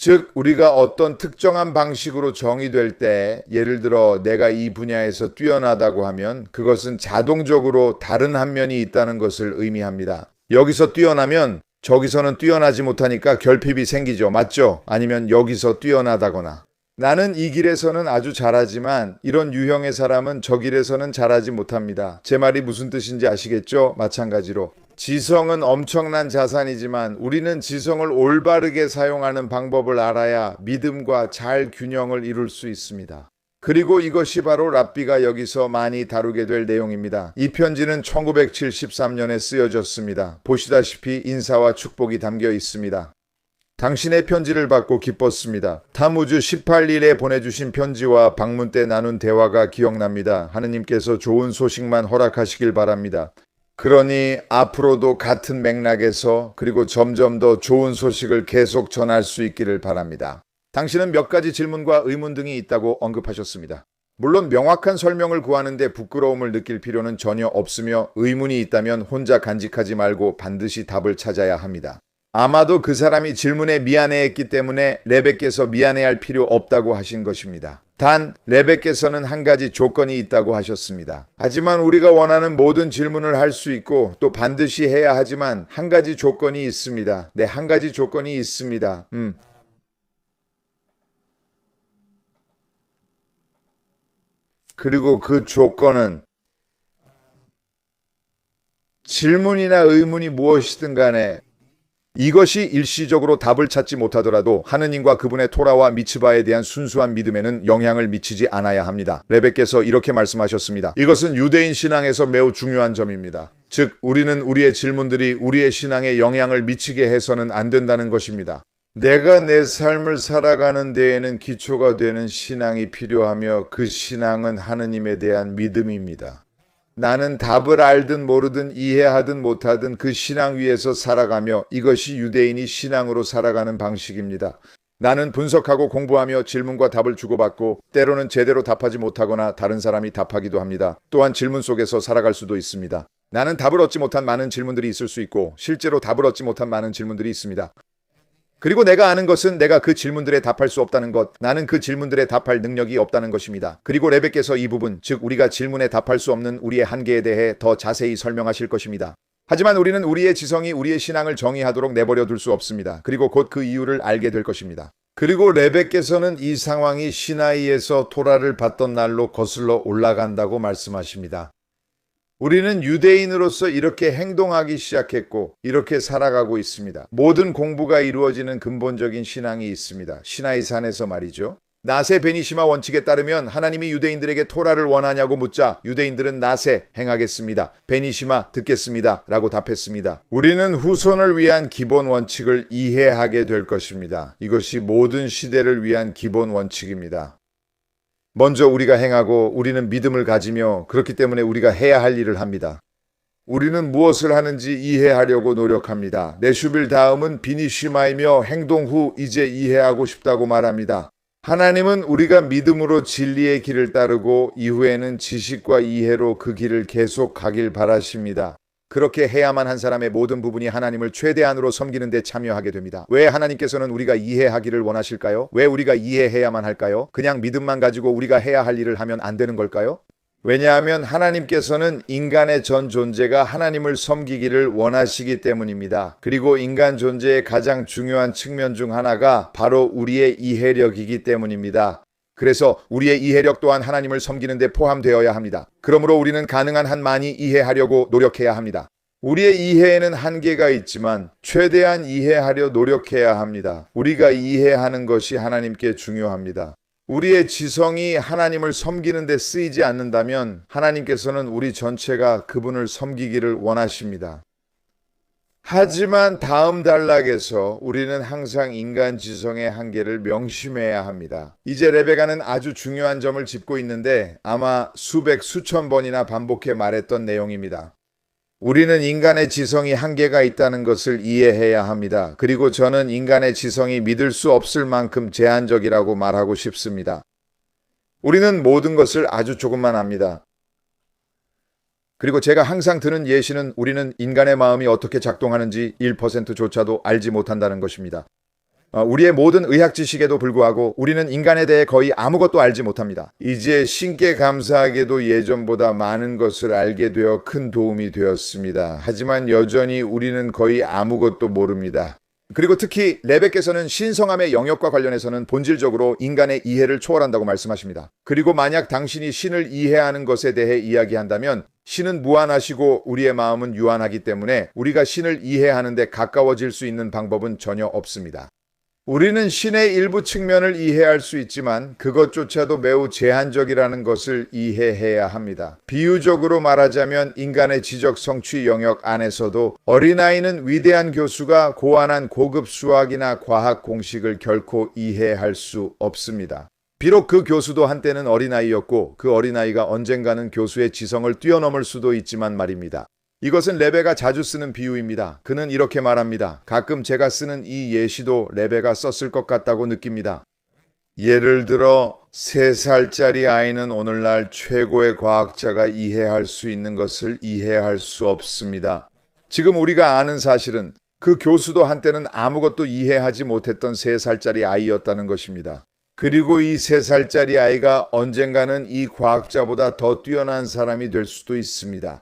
S1: 즉, 우리가 어떤 특정한 방식으로 정의될 때, 예를 들어 내가 이 분야에서 뛰어나다고 하면 그것은 자동적으로 다른 한 면이 있다는 것을 의미합니다. 여기서 뛰어나면 저기서는 뛰어나지 못하니까 결핍이 생기죠. 맞죠? 아니면 여기서 뛰어나다거나. 나는 이 길에서는 아주 잘하지만 이런 유형의 사람은 저 길에서는 잘하지 못합니다. 제 말이 무슨 뜻인지 아시겠죠? 마찬가지로. 지성은 엄청난 자산이지만 우리는 지성을 올바르게 사용하는 방법을 알아야 믿음과 잘 균형을 이룰 수 있습니다. 그리고 이것이 바로 랍비가 여기서 많이 다루게 될 내용입니다. 이 편지는 1973년에 쓰여졌습니다. 보시다시피 인사와 축복이 담겨 있습니다. 당신의 편지를 받고 기뻤습니다. 타무즈 18일에 보내주신 편지와 방문 때 나눈 대화가 기억납니다. 하느님께서 좋은 소식만 허락하시길 바랍니다. 그러니 앞으로도 같은 맥락에서 그리고 점점 더 좋은 소식을 계속 전할 수 있기를 바랍니다. 당신은 몇 가지 질문과 의문 등이 있다고 언급하셨습니다. 물론 명확한 설명을 구하는데 부끄러움을 느낄 필요는 전혀 없으며 의문이 있다면 혼자 간직하지 말고 반드시 답을 찾아야 합니다. 아마도 그 사람이 질문에 미안해했기 때문에 레벡께서 미안해할 필요 없다고 하신 것입니다. 단 레벡께서는 한 가지 조건이 있다고 하셨습니다. 하지만 우리가 원하는 모든 질문을 할 수 있고 또 반드시 해야 하지만 한 가지 조건이 있습니다. 네, 한 가지 조건이 있습니다. 그리고 그 조건은 질문이나 의문이 무엇이든 간에 이것이 일시적으로 답을 찾지 못하더라도 하느님과 그분의 토라와 미츠바에 대한 순수한 믿음에는 영향을 미치지 않아야 합니다. 레벡께서 이렇게 말씀하셨습니다. 이것은 유대인 신앙에서 매우 중요한 점입니다. 즉, 우리는 우리의 질문들이 우리의 신앙에 영향을 미치게 해서는 안 된다는 것입니다. 내가 내 삶을 살아가는 데에는 기초가 되는 신앙이 필요하며 그 신앙은 하느님에 대한 믿음입니다. 나는 답을 알든 모르든 이해하든 못하든 그 신앙 위에서 살아가며 이것이 유대인이 신앙으로 살아가는 방식입니다. 나는 분석하고 공부하며 질문과 답을 주고받고 때로는 제대로 답하지 못하거나 다른 사람이 답하기도 합니다. 또한 질문 속에서 살아갈 수도 있습니다. 나는 답을 얻지 못한 많은 질문들이 있을 수 있고 실제로 답을 얻지 못한 많은 질문들이 있습니다. 그리고 내가 아는 것은 내가 그 질문들에 답할 수 없다는 것, 나는 그 질문들에 답할 능력이 없다는 것입니다. 그리고 레벡께서 이 부분, 즉 우리가 질문에 답할 수 없는 우리의 한계에 대해 더 자세히 설명하실 것입니다. 하지만 우리는 우리의 지성이 우리의 신앙을 정의하도록 내버려 둘 수 없습니다. 그리고 곧 그 이유를 알게 될 것입니다. 그리고 레벡께서는 이 상황이 시나이에서 토라를 받던 날로 거슬러 올라간다고 말씀하십니다. 우리는 유대인으로서 이렇게 행동하기 시작했고 이렇게 살아가고 있습니다. 모든 공부가 이루어지는 근본적인 신앙이 있습니다. 시나이 산에서 말이죠. 나세 베니시마 원칙에 따르면 하나님이 유대인들에게 토라를 원하냐고 묻자 유대인들은 나세 행하겠습니다. 베니시마 듣겠습니다. 라고 답했습니다. 우리는 후손을 위한 기본 원칙을 이해하게 될 것입니다. 이것이 모든 시대를 위한 기본 원칙입니다. 먼저 우리가 행하고 우리는 믿음을 가지며 그렇기 때문에 우리가 해야 할 일을 합니다. 우리는 무엇을 하는지 이해하려고 노력합니다. 네슈빌 다음은 비니시마이며 행동 후 이제 이해하고 싶다고 말합니다. 하나님은 우리가 믿음으로 진리의 길을 따르고 이후에는 지식과 이해로 그 길을 계속 가길 바라십니다. 그렇게 해야만 한 사람의 모든 부분이 하나님을 최대한으로 섬기는 데 참여하게 됩니다. 왜 하나님께서는 우리가 이해하기를 원하실까요? 왜 우리가 이해해야만 할까요? 그냥 믿음만 가지고 우리가 해야 할 일을 하면 안 되는 걸까요? 왜냐하면 하나님께서는 인간의 전 존재가 하나님을 섬기기를 원하시기 때문입니다. 그리고 인간 존재의 가장 중요한 측면 중 하나가 바로 우리의 이해력이기 때문입니다. 그래서 우리의 이해력 또한 하나님을 섬기는 데 포함되어야 합니다. 그러므로 우리는 가능한 한 많이 이해하려고 노력해야 합니다. 우리의 이해에는 한계가 있지만 최대한 이해하려 노력해야 합니다. 우리가 이해하는 것이 하나님께 중요합니다. 우리의 지성이 하나님을 섬기는 데 쓰이지 않는다면 하나님께서는 우리 전체가 그분을 섬기기를 원하십니다. 하지만 다음 단락에서 우리는 항상 인간 지성의 한계를 명심해야 합니다. 이제 레베가는 아주 중요한 점을 짚고 있는데 아마 수백 수천 번이나 반복해 말했던 내용입니다. 우리는 인간의 지성이 한계가 있다는 것을 이해해야 합니다. 그리고 저는 인간의 지성이 믿을 수 없을 만큼 제한적이라고 말하고 싶습니다. 우리는 모든 것을 아주 조금만 압니다. 그리고 제가 항상 드는 예시는 우리는 인간의 마음이 어떻게 작동하는지 1%조차도 알지 못한다는 것입니다. 우리의 모든 의학 지식에도 불구하고 우리는 인간에 대해 거의 아무것도 알지 못합니다. 이제 신께 감사하게도 예전보다 많은 것을 알게 되어 큰 도움이 되었습니다. 하지만 여전히 우리는 거의 아무것도 모릅니다. 그리고 특히 레베께서는 신성함의 영역과 관련해서는 본질적으로 인간의 이해를 초월한다고 말씀하십니다. 그리고 만약 당신이 신을 이해하는 것에 대해 이야기한다면 신은 무한하시고 우리의 마음은 유한하기 때문에 우리가 신을 이해하는 데 가까워질 수 있는 방법은 전혀 없습니다. 우리는 신의 일부 측면을 이해할 수 있지만 그것조차도 매우 제한적이라는 것을 이해해야 합니다. 비유적으로 말하자면 인간의 지적 성취 영역 안에서도 어린아이는 위대한 교수가 고안한 고급 수학이나 과학 공식을 결코 이해할 수 없습니다. 비록 그 교수도 한때는 어린아이였고 그 어린아이가 언젠가는 교수의 지성을 뛰어넘을 수도 있지만 말입니다. 이것은 레베가 자주 쓰는 비유입니다. 그는 이렇게 말합니다. 가끔 제가 쓰는 이 예시도 레베가 썼을 것 같다고 느낍니다. 예를 들어 3살짜리 아이는 오늘날 최고의 과학자가 이해할 수 있는 것을 이해할 수 없습니다. 지금 우리가 아는 사실은 그 교수도 한때는 아무것도 이해하지 못했던 3살짜리 아이였다는 것입니다. 그리고 이 3살짜리 아이가 언젠가는 이 과학자보다 더 뛰어난 사람이 될 수도 있습니다.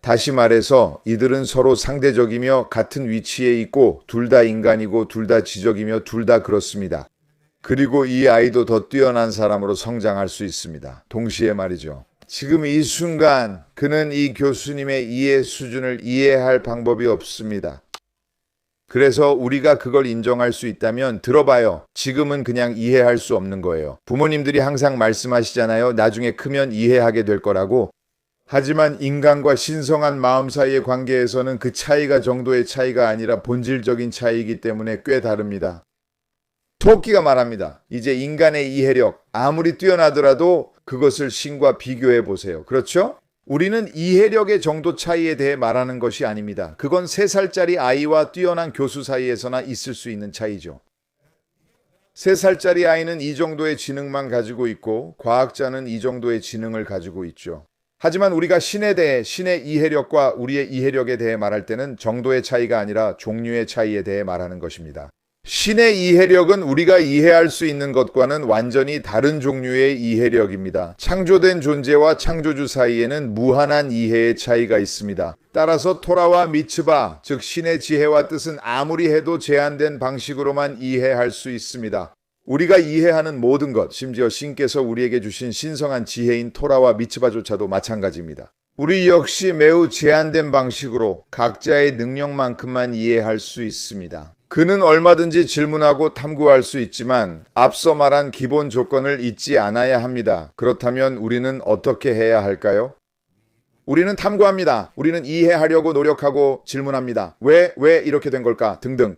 S1: 다시 말해서 이들은 서로 상대적이며 같은 위치에 있고 둘 다 인간이고 둘 다 지적이며 둘 다 그렇습니다. 그리고 이 아이도 더 뛰어난 사람으로 성장할 수 있습니다. 동시에 말이죠. 지금 이 순간 그는 이 교수님의 이해 수준을 이해할 방법이 없습니다. 그래서 우리가 그걸 인정할 수 있다면 들어봐요. 지금은 그냥 이해할 수 없는 거예요. 부모님들이 항상 말씀하시잖아요. 나중에 크면 이해하게 될 거라고. 하지만 인간과 신성한 마음 사이의 관계에서는 그 차이가 정도의 차이가 아니라 본질적인 차이이기 때문에 꽤 다릅니다. 토끼가 말합니다. 이제 인간의 이해력, 아무리 뛰어나더라도 그것을 신과 비교해 보세요. 그렇죠? 우리는 이해력의 정도 차이에 대해 말하는 것이 아닙니다. 그건 3살짜리 아이와 뛰어난 교수 사이에서나 있을 수 있는 차이죠. 3살짜리 아이는 이 정도의 지능만 가지고 있고 과학자는 이 정도의 지능을 가지고 있죠. 하지만 우리가 신에 대해, 신의 이해력과 우리의 이해력에 대해 말할 때는 정도의 차이가 아니라 종류의 차이에 대해 말하는 것입니다. 신의 이해력은 우리가 이해할 수 있는 것과는 완전히 다른 종류의 이해력입니다. 창조된 존재와 창조주 사이에는 무한한 이해의 차이가 있습니다. 따라서 토라와 미츠바, 즉 신의 지혜와 뜻은 아무리 해도 제한된 방식으로만 이해할 수 있습니다. 우리가 이해하는 모든 것, 심지어 신께서 우리에게 주신 신성한 지혜인 토라와 미츠바조차도 마찬가지입니다. 우리 역시 매우 제한된 방식으로 각자의 능력만큼만 이해할 수 있습니다. 그는 얼마든지 질문하고 탐구할 수 있지만 앞서 말한 기본 조건을 잊지 않아야 합니다. 그렇다면 우리는 어떻게 해야 할까요? 우리는 탐구합니다. 우리는 이해하려고 노력하고 질문합니다. 왜 이렇게 된 걸까? 등등.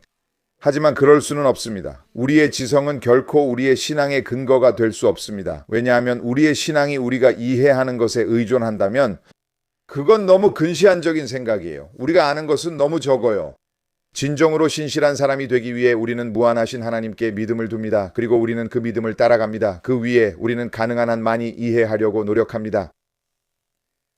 S1: 하지만 그럴 수는 없습니다. 우리의 지성은 결코 우리의 신앙의 근거가 될 수 없습니다. 왜냐하면 우리의 신앙이 우리가 이해하는 것에 의존한다면 그건 너무 근시안적인 생각이에요. 우리가 아는 것은 너무 적어요. 진정으로 신실한 사람이 되기 위해 우리는 무한하신 하나님께 믿음을 둡니다. 그리고 우리는 그 믿음을 따라갑니다. 그 위에 우리는 가능한 한 많이 이해하려고 노력합니다.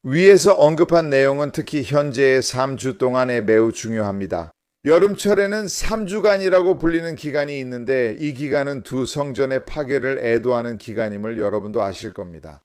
S1: 위에서 언급한 내용은 특히 현재의 3주 동안에 매우 중요합니다. 여름철에는 3주간이라고 불리는 기간이 있는데 이 기간은 두 성전의 파괴를 애도하는 기간임을 여러분도 아실 겁니다.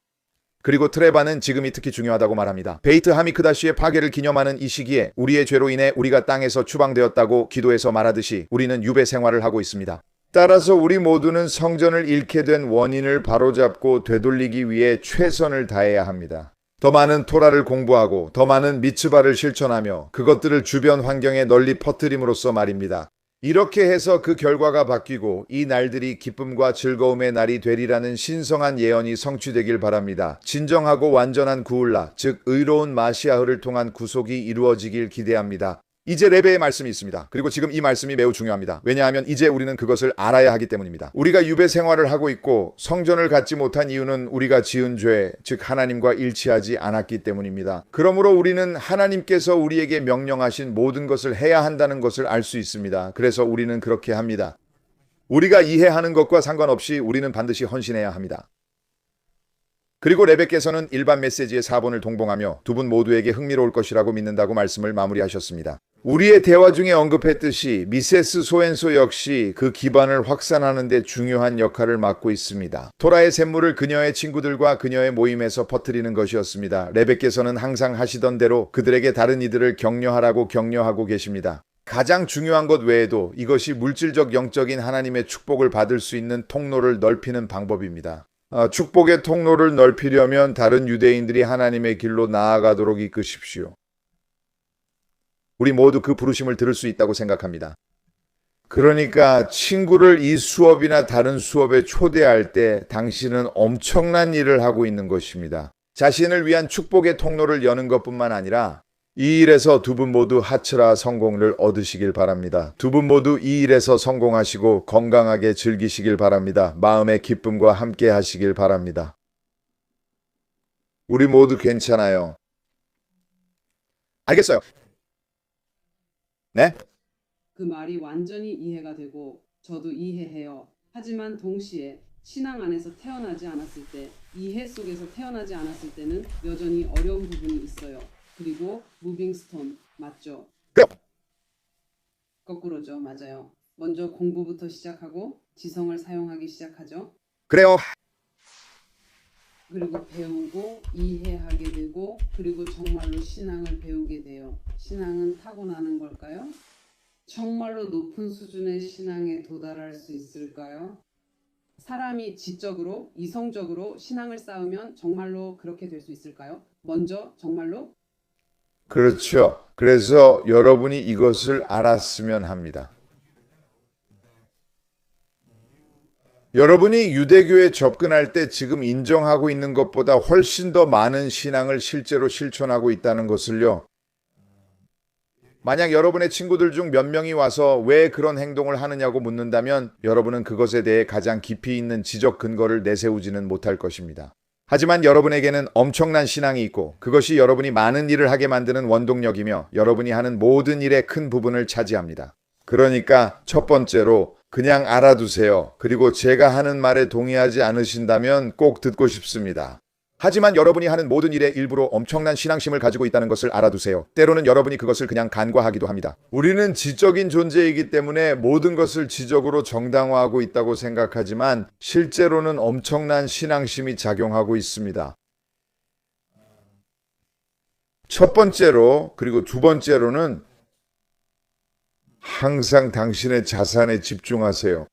S1: 그리고 트레바는 지금이 특히 중요하다고 말합니다. 베이트 하미크다시의 파괴를 기념하는 이 시기에 우리의 죄로 인해 우리가 땅에서 추방되었다고 기도에서 말하듯이 우리는 유배 생활을 하고 있습니다. 따라서 우리 모두는 성전을 잃게 된 원인을 바로잡고 되돌리기 위해 최선을 다해야 합니다. 더 많은 토라를 공부하고 더 많은 미츠바를 실천하며 그것들을 주변 환경에 널리 퍼뜨림으로써 말입니다. 이렇게 해서 그 결과가 바뀌고 이 날들이 기쁨과 즐거움의 날이 되리라는 신성한 예언이 성취되길 바랍니다. 진정하고 완전한 구울라, 즉 의로운 마시아흐를 통한 구속이 이루어지길 기대합니다. 이제 레베의 말씀이 있습니다. 그리고 지금 이 말씀이 매우 중요합니다. 왜냐하면 이제 우리는 그것을 알아야 하기 때문입니다. 우리가 유배 생활을 하고 있고 성전을 갖지 못한 이유는 우리가 지은 죄, 즉 하나님과 일치하지 않았기 때문입니다. 그러므로 우리는 하나님께서 우리에게 명령하신 모든 것을 해야 한다는 것을 알 수 있습니다. 그래서 우리는 그렇게 합니다. 우리가 이해하는 것과 상관없이 우리는 반드시 헌신해야 합니다. 그리고 레베께서는 일반 메시지의 4번을 동봉하며 두 분 모두에게 흥미로울 것이라고 믿는다고 말씀을 마무리하셨습니다. 우리의 대화 중에 언급했듯이 미세스 소엔소 역시 그 기반을 확산하는 데 중요한 역할을 맡고 있습니다. 토라의 샘물을 그녀의 친구들과 그녀의 모임에서 퍼뜨리는 것이었습니다. 레베께서는 항상 하시던 대로 그들에게 다른 이들을 격려하라고 격려하고 계십니다. 가장 중요한 것 외에도 이것이 물질적 영적인 하나님의 축복을 받을 수 있는 통로를 넓히는 방법입니다. 축복의 통로를 넓히려면 다른 유대인들이 하나님의 길로 나아가도록 이끄십시오. 우리 모두 그 부르심을 들을 수 있다고 생각합니다. 그러니까 친구를 이 수업이나 다른 수업에 초대할 때 당신은 엄청난 일을 하고 있는 것입니다. 자신을 위한 축복의 통로를 여는 것뿐만 아니라 이 일에서 두 분 모두 하츠라 성공을 얻으시길 바랍니다. 두 분 모두 이 일에서 성공하시고 건강하게 즐기시길 바랍니다. 마음의 기쁨과 함께 하시길 바랍니다. 우리 모두 괜찮아요. 알겠어요. 네?
S2: 그 말이 완전히 이해가 되고 저도 이해해요. 하지만 동시에 신앙 안에서 태어나지 않았을 때, 이해 속에서 태어나지 않았을 때는 여전히 어려운 부분이 있어요. 그리고 무빙스톤 맞죠?
S1: 그래요.
S2: 거꾸로죠. 맞아요. 먼저 공부부터 시작하고 지성을 사용하기 시작하죠.
S1: 그래요.
S2: 그리고 배우고 이해하게 되고 그리고 정말로 신앙을 배우게 돼요. 신앙은 타고나는 걸까요? 정말로 높은 수준의 신앙에 도달할 수 있을까요? 사람이 지적으로, 이성적으로 신앙을 쌓으면 정말로 그렇게 될 수 있을까요? 먼저 정말로?
S1: 그렇죠. 그래서 여러분이 이것을 알았으면 합니다. 여러분이 유대교에 접근할 때 지금 인정하고 있는 것보다 훨씬 더 많은 신앙을 실제로 실천하고 있다는 것을요. 만약 여러분의 친구들 중 몇 명이 와서 왜 그런 행동을 하느냐고 묻는다면 여러분은 그것에 대해 가장 깊이 있는 지적 근거를 내세우지는 못할 것입니다. 하지만 여러분에게는 엄청난 신앙이 있고 그것이 여러분이 많은 일을 하게 만드는 원동력이며 여러분이 하는 모든 일의 큰 부분을 차지합니다. 그러니까 첫 번째로 그냥 알아두세요. 그리고 제가 하는 말에 동의하지 않으신다면 꼭 듣고 싶습니다. 하지만 여러분이 하는 모든 일의 일부로 엄청난 신앙심을 가지고 있다는 것을 알아두세요. 때로는 여러분이 그것을 그냥 간과하기도 합니다. 우리는 지적인 존재이기 때문에 모든 것을 지적으로 정당화하고 있다고 생각하지만 실제로는 엄청난 신앙심이 작용하고 있습니다. 첫 번째로 그리고 두 번째로는 항상 당신의 자산에 집중하세요.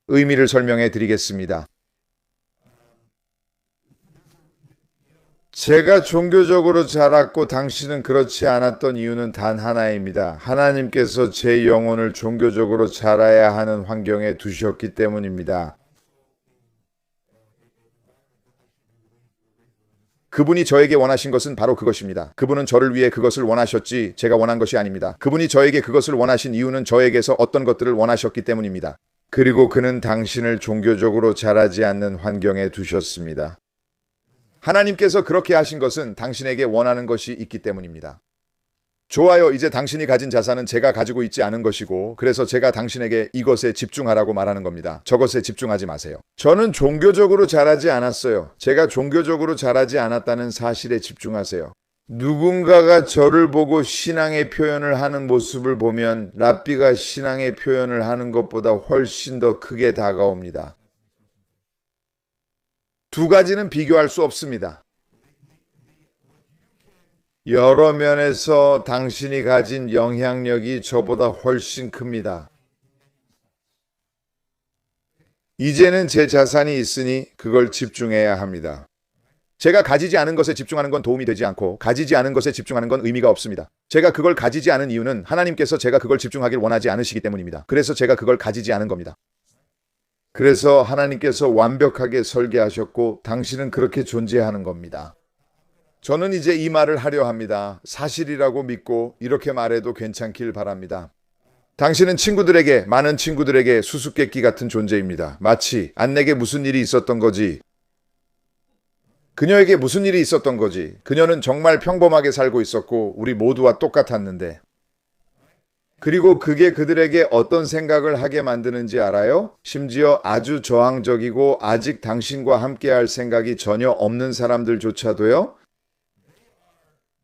S1: 의미를 설명해 드리겠습니다. 제가 종교적으로 자랐고 당신은 그렇지 않았던 이유는 단 하나입니다. 하나님께서 제 영혼을 종교적으로 자라야 하는 환경에 두셨기 때문입니다. 그분이 저에게 원하신 것은 바로 그것입니다. 그분은 저를 위해 그것을 원하셨지 제가 원한 것이 아닙니다. 그분이 저에게 그것을 원하신 이유는 저에게서 어떤 것들을 원하셨기 때문입니다. 그리고 그는 당신을 종교적으로 자라지 않는 환경에 두셨습니다. 하나님께서 그렇게 하신 것은 당신에게 원하는 것이 있기 때문입니다. 좋아요. 이제 당신이 가진 자산은 제가 가지고 있지 않은 것이고 그래서 제가 당신에게 이것에 집중하라고 말하는 겁니다. 저것에 집중하지 마세요. 저는 종교적으로 자라지 않았어요. 제가 종교적으로 자라지 않았다는 사실에 집중하세요. 누군가가 저를 보고 신앙의 표현을 하는 모습을 보면 랍비가 신앙의 표현을 하는 것보다 훨씬 더 크게 다가옵니다. 두 가지는 비교할 수 없습니다. 여러 면에서 당신이 가진 영향력이 저보다 훨씬 큽니다. 이제는 제 자산이 있으니 그걸 집중해야 합니다. 제가 가지지 않은 것에 집중하는 건 도움이 되지 않고 가지지 않은 것에 집중하는 건 의미가 없습니다. 제가 그걸 가지지 않은 이유는 하나님께서 제가 그걸 집중하길 원하지 않으시기 때문입니다. 그래서 제가 그걸 가지지 않은 겁니다. 그래서 하나님께서 완벽하게 설계하셨고 당신은 그렇게 존재하는 겁니다. 저는 이제 이 말을 하려 합니다. 사실이라고 믿고 이렇게 말해도 괜찮길 바랍니다. 당신은 친구들에게, 많은 친구들에게 수수께끼 같은 존재입니다. 마치 안내게 무슨 일이 있었던 거지. 그녀에게 무슨 일이 있었던 거지. 그녀는 정말 평범하게 살고 있었고 우리 모두와 똑같았는데. 그리고 그게 그들에게 어떤 생각을 하게 만드는지 알아요? 심지어 아주 저항적이고 아직 당신과 함께할 생각이 전혀 없는 사람들조차도요.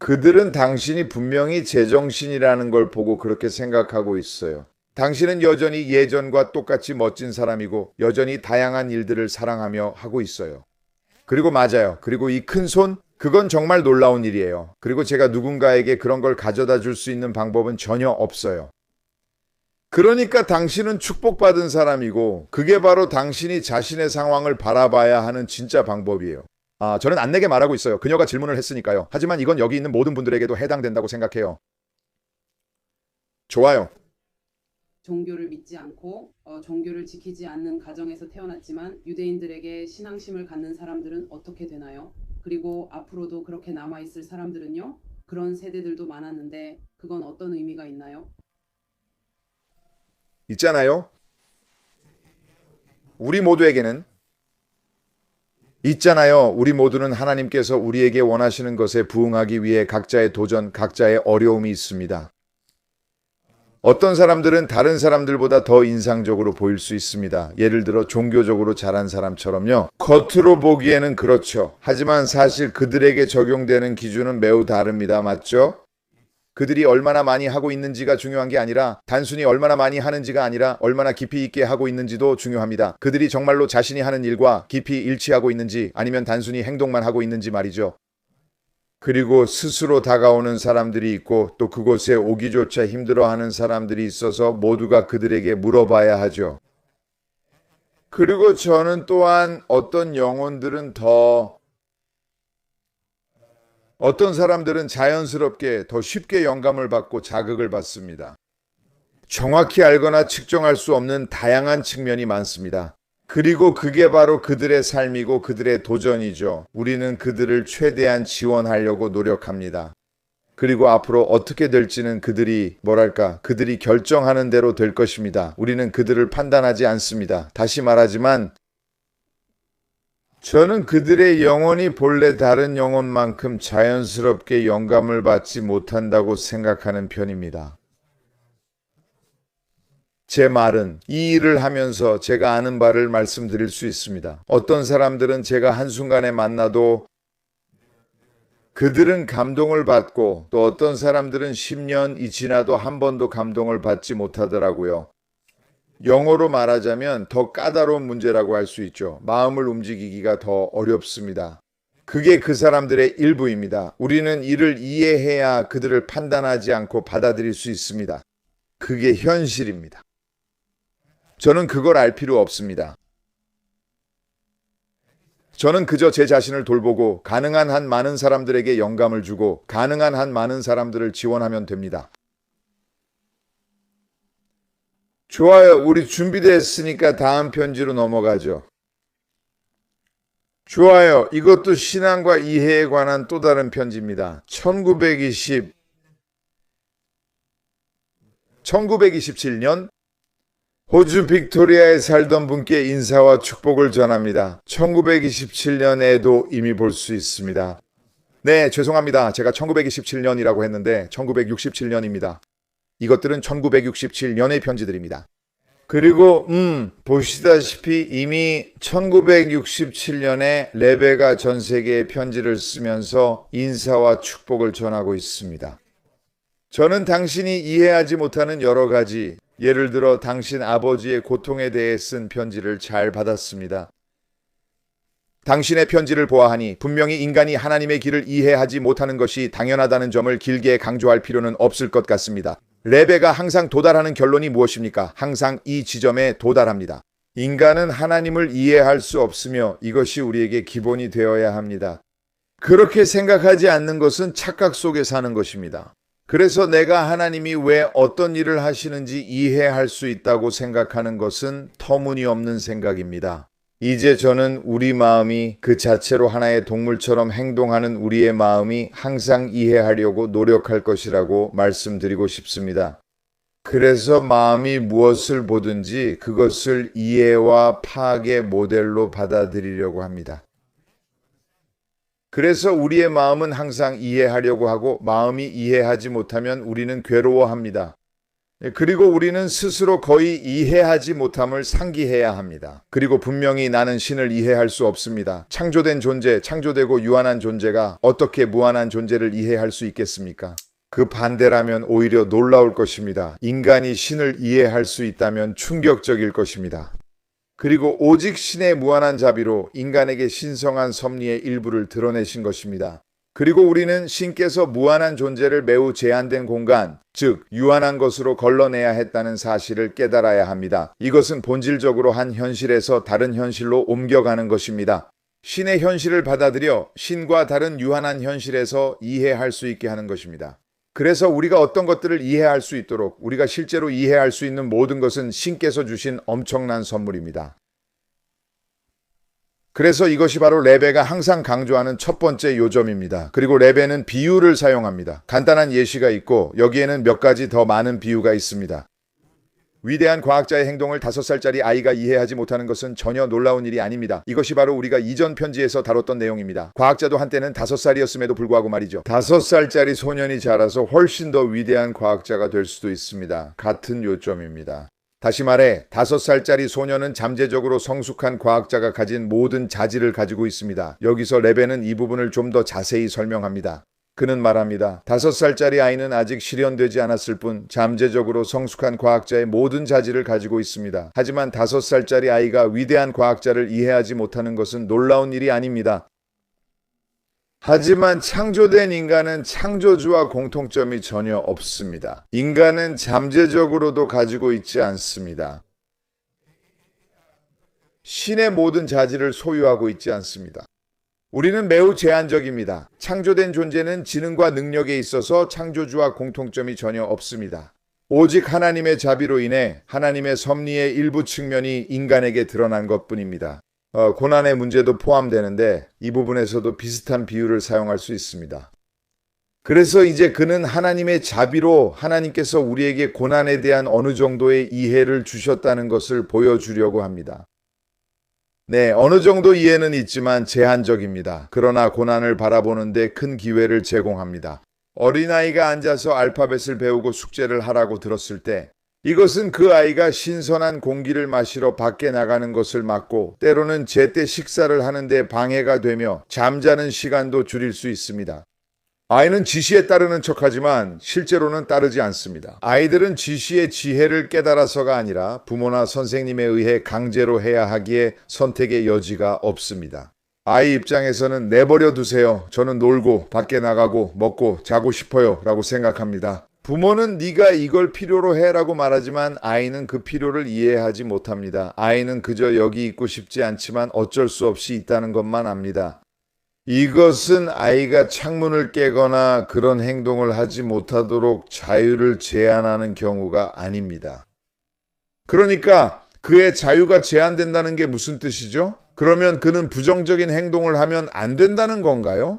S1: 그들은 당신이 분명히 제정신이라는 걸 보고 그렇게 생각하고 있어요. 당신은 여전히 예전과 똑같이 멋진 사람이고 여전히 다양한 일들을 사랑하며 하고 있어요. 그리고 맞아요. 그리고 이 큰 손, 그건 정말 놀라운 일이에요. 그리고 제가 누군가에게 그런 걸 가져다 줄 수 있는 방법은 전혀 없어요. 그러니까 당신은 축복받은 사람이고 그게 바로 당신이 자신의 상황을 바라봐야 하는 진짜 방법이에요. 저는 안내게 말하고 있어요. 그녀가 질문을 했으니까요. 하지만 이건 여기 있는 모든 분들에게도 해당된다고 생각해요. 좋아요.
S2: 종교를 믿지 않고 종교를 지키지 않는 가정에서 태어났지만 유대인들에게 신앙심을 갖는 사람들은 어떻게 되나요? 그리고 앞으로도 그렇게 남아있을 사람들은요? 그런 세대들도 많았는데 그건 어떤 의미가 있나요?
S1: 있잖아요. 우리 모두에게는 있잖아요. 우리 모두는 하나님께서 우리에게 원하시는 것에 부응하기 위해 각자의 도전, 각자의 어려움이 있습니다. 어떤 사람들은 다른 사람들보다 더 인상적으로 보일 수 있습니다. 예를 들어 종교적으로 자란 사람처럼요. 겉으로 보기에는 그렇죠. 하지만 사실 그들에게 적용되는 기준은 매우 다릅니다. 맞죠? 그들이 얼마나 많이 하고 있는지가 중요한 게 아니라 단순히 얼마나 많이 하는지가 아니라 얼마나 깊이 있게 하고 있는지도 중요합니다. 그들이 정말로 자신이 하는 일과 깊이 일치하고 있는지 아니면 단순히 행동만 하고 있는지 말이죠. 그리고 스스로 다가오는 사람들이 있고 또 그곳에 오기조차 힘들어하는 사람들이 있어서 모두가 그들에게 물어봐야 하죠. 그리고 저는 또한 어떤 사람들은 자연스럽게 더 쉽게 영감을 받고 자극을 받습니다. 정확히 알거나 측정할 수 없는 다양한 측면이 많습니다. 그리고 그게 바로 그들의 삶이고 그들의 도전이죠. 우리는 그들을 최대한 지원하려고 노력합니다. 그리고 앞으로 어떻게 될지는 그들이 결정하는 대로 될 것입니다. 우리는 그들을 판단하지 않습니다. 다시 말하지만 저는 그들의 영혼이 본래 다른 영혼만큼 자연스럽게 영감을 받지 못한다고 생각하는 편입니다. 제 말은 이 일을 하면서 제가 아는 바를 말씀드릴 수 있습니다. 어떤 사람들은 제가 한순간에 만나도 그들은 감동을 받고 또 어떤 사람들은 10년이 지나도 한 번도 감동을 받지 못하더라고요. 영어로 말하자면 더 까다로운 문제라고 할 수 있죠. 마음을 움직이기가 더 어렵습니다. 그게 그 사람들의 일부입니다. 우리는 이를 이해해야 그들을 판단하지 않고 받아들일 수 있습니다. 그게 현실입니다. 저는 그걸 알 필요 없습니다. 저는 그저 제 자신을 돌보고 가능한 한 많은 사람들에게 영감을 주고 가능한 한 많은 사람들을 지원하면 됩니다. 좋아요. 우리 준비됐으니까 다음 편지로 넘어가죠. 좋아요. 이것도 신앙과 이해에 관한 또 다른 편지입니다. 1927년 호주 빅토리아에 살던 분께 인사와 축복을 전합니다. 1927년에도 이미 볼 수 있습니다. 네, 죄송합니다. 제가 1927년이라고 했는데 1967년입니다. 이것들은 1967년의 편지들입니다. 그리고 보시다시피 이미 1967년에 레베가 전 세계에 편지를 쓰면서 인사와 축복을 전하고 있습니다. 저는 당신이 이해하지 못하는 여러 가지, 예를 들어 당신 아버지의 고통에 대해 쓴 편지를 잘 받았습니다. 당신의 편지를 보아하니 분명히 인간이 하나님의 길을 이해하지 못하는 것이 당연하다는 점을 길게 강조할 필요는 없을 것 같습니다. 레베가 항상 도달하는 결론이 무엇입니까? 항상 이 지점에 도달합니다. 인간은 하나님을 이해할 수 없으며 이것이 우리에게 기본이 되어야 합니다. 그렇게 생각하지 않는 것은 착각 속에 사는 것입니다. 그래서 내가 하나님이 왜 어떤 일을 하시는지 이해할 수 있다고 생각하는 것은 터무니없는 생각입니다. 이제 저는 우리 마음이 그 자체로 하나의 동물처럼 행동하는 우리의 마음이 항상 이해하려고 노력할 것이라고 말씀드리고 싶습니다. 그래서 마음이 무엇을 보든지 그것을 이해와 파악의 모델로 받아들이려고 합니다. 그래서 우리의 마음은 항상 이해하려고 하고 마음이 이해하지 못하면 우리는 괴로워합니다. 그리고 우리는 스스로 거의 이해하지 못함을 상기해야 합니다. 그리고 분명히 나는 신을 이해할 수 없습니다. 창조된 존재, 창조되고 유한한 존재가 어떻게 무한한 존재를 이해할 수 있겠습니까? 그 반대라면 오히려 놀라울 것입니다. 인간이 신을 이해할 수 있다면 충격적일 것입니다. 그리고 오직 신의 무한한 자비로 인간에게 신성한 섭리의 일부를 드러내신 것입니다. 그리고 우리는 신께서 무한한 존재를 매우 제한된 공간, 즉 유한한 것으로 걸러내야 했다는 사실을 깨달아야 합니다. 이것은 본질적으로 한 현실에서 다른 현실로 옮겨가는 것입니다. 신의 현실을 받아들여 신과 다른 유한한 현실에서 이해할 수 있게 하는 것입니다. 그래서 우리가 어떤 것들을 이해할 수 있도록 우리가 실제로 이해할 수 있는 모든 것은 신께서 주신 엄청난 선물입니다. 그래서 이것이 바로 레베가 항상 강조하는 첫 번째 요점입니다. 그리고 레베는 비유를 사용합니다. 간단한 예시가 있고 여기에는 몇 가지 더 많은 비유가 있습니다. 위대한 과학자의 행동을 5살짜리 아이가 이해하지 못하는 것은 전혀 놀라운 일이 아닙니다. 이것이 바로 우리가 이전 편지에서 다뤘던 내용입니다. 과학자도 한때는 5살이었음에도 불구하고 말이죠. 5살짜리 소년이 자라서 훨씬 더 위대한 과학자가 될 수도 있습니다. 같은 요점입니다. 다시 말해 5살짜리 소년은 잠재적으로 성숙한 과학자가 가진 모든 자질을 가지고 있습니다. 여기서 레베는 이 부분을 좀 더 자세히 설명합니다. 그는 말합니다. 5살짜리 아이는 아직 실현되지 않았을 뿐 잠재적으로 성숙한 과학자의 모든 자질을 가지고 있습니다. 하지만 5살짜리 아이가 위대한 과학자를 이해하지 못하는 것은 놀라운 일이 아닙니다. 하지만 창조된 인간은 창조주와 공통점이 전혀 없습니다. 인간은 잠재적으로도 가지고 있지 않습니다. 신의 모든 자질을 소유하고 있지 않습니다. 우리는 매우 제한적입니다. 창조된 존재는 지능과 능력에 있어서 창조주와 공통점이 전혀 없습니다. 오직 하나님의 자비로 인해 하나님의 섭리의 일부 측면이 인간에게 드러난 것뿐입니다. 고난의 문제도 포함되는데 이 부분에서도 비슷한 비유를 사용할 수 있습니다. 그래서 이제 그는 하나님의 자비로 하나님께서 우리에게 고난에 대한 어느 정도의 이해를 주셨다는 것을 보여주려고 합니다. 네, 어느 정도 이해는 있지만 제한적입니다. 그러나 고난을 바라보는데 큰 기회를 제공합니다. 어린아이가 앉아서 알파벳을 배우고 숙제를 하라고 들었을 때 이것은 그 아이가 신선한 공기를 마시러 밖에 나가는 것을 막고 때로는 제때 식사를 하는데 방해가 되며 잠자는 시간도 줄일 수 있습니다. 아이는 지시에 따르는 척하지만 실제로는 따르지 않습니다. 아이들은 지시의 지혜를 깨달아서가 아니라 부모나 선생님에 의해 강제로 해야 하기에 선택의 여지가 없습니다. 아이 입장에서는 내버려 두세요. 저는 놀고 밖에 나가고 먹고 자고 싶어요 라고 생각합니다. 부모는 네가 이걸 필요로 해라고 말하지만 아이는 그 필요를 이해하지 못합니다. 아이는 그저 여기 있고 싶지 않지만 어쩔 수 없이 있다는 것만 압니다. 이것은 아이가 창문을 깨거나 그런 행동을 하지 못하도록 자유를 제한하는 경우가 아닙니다. 그러니까 그의 자유가 제한된다는 게 무슨 뜻이죠? 그러면 그는 부정적인 행동을 하면 안 된다는 건가요?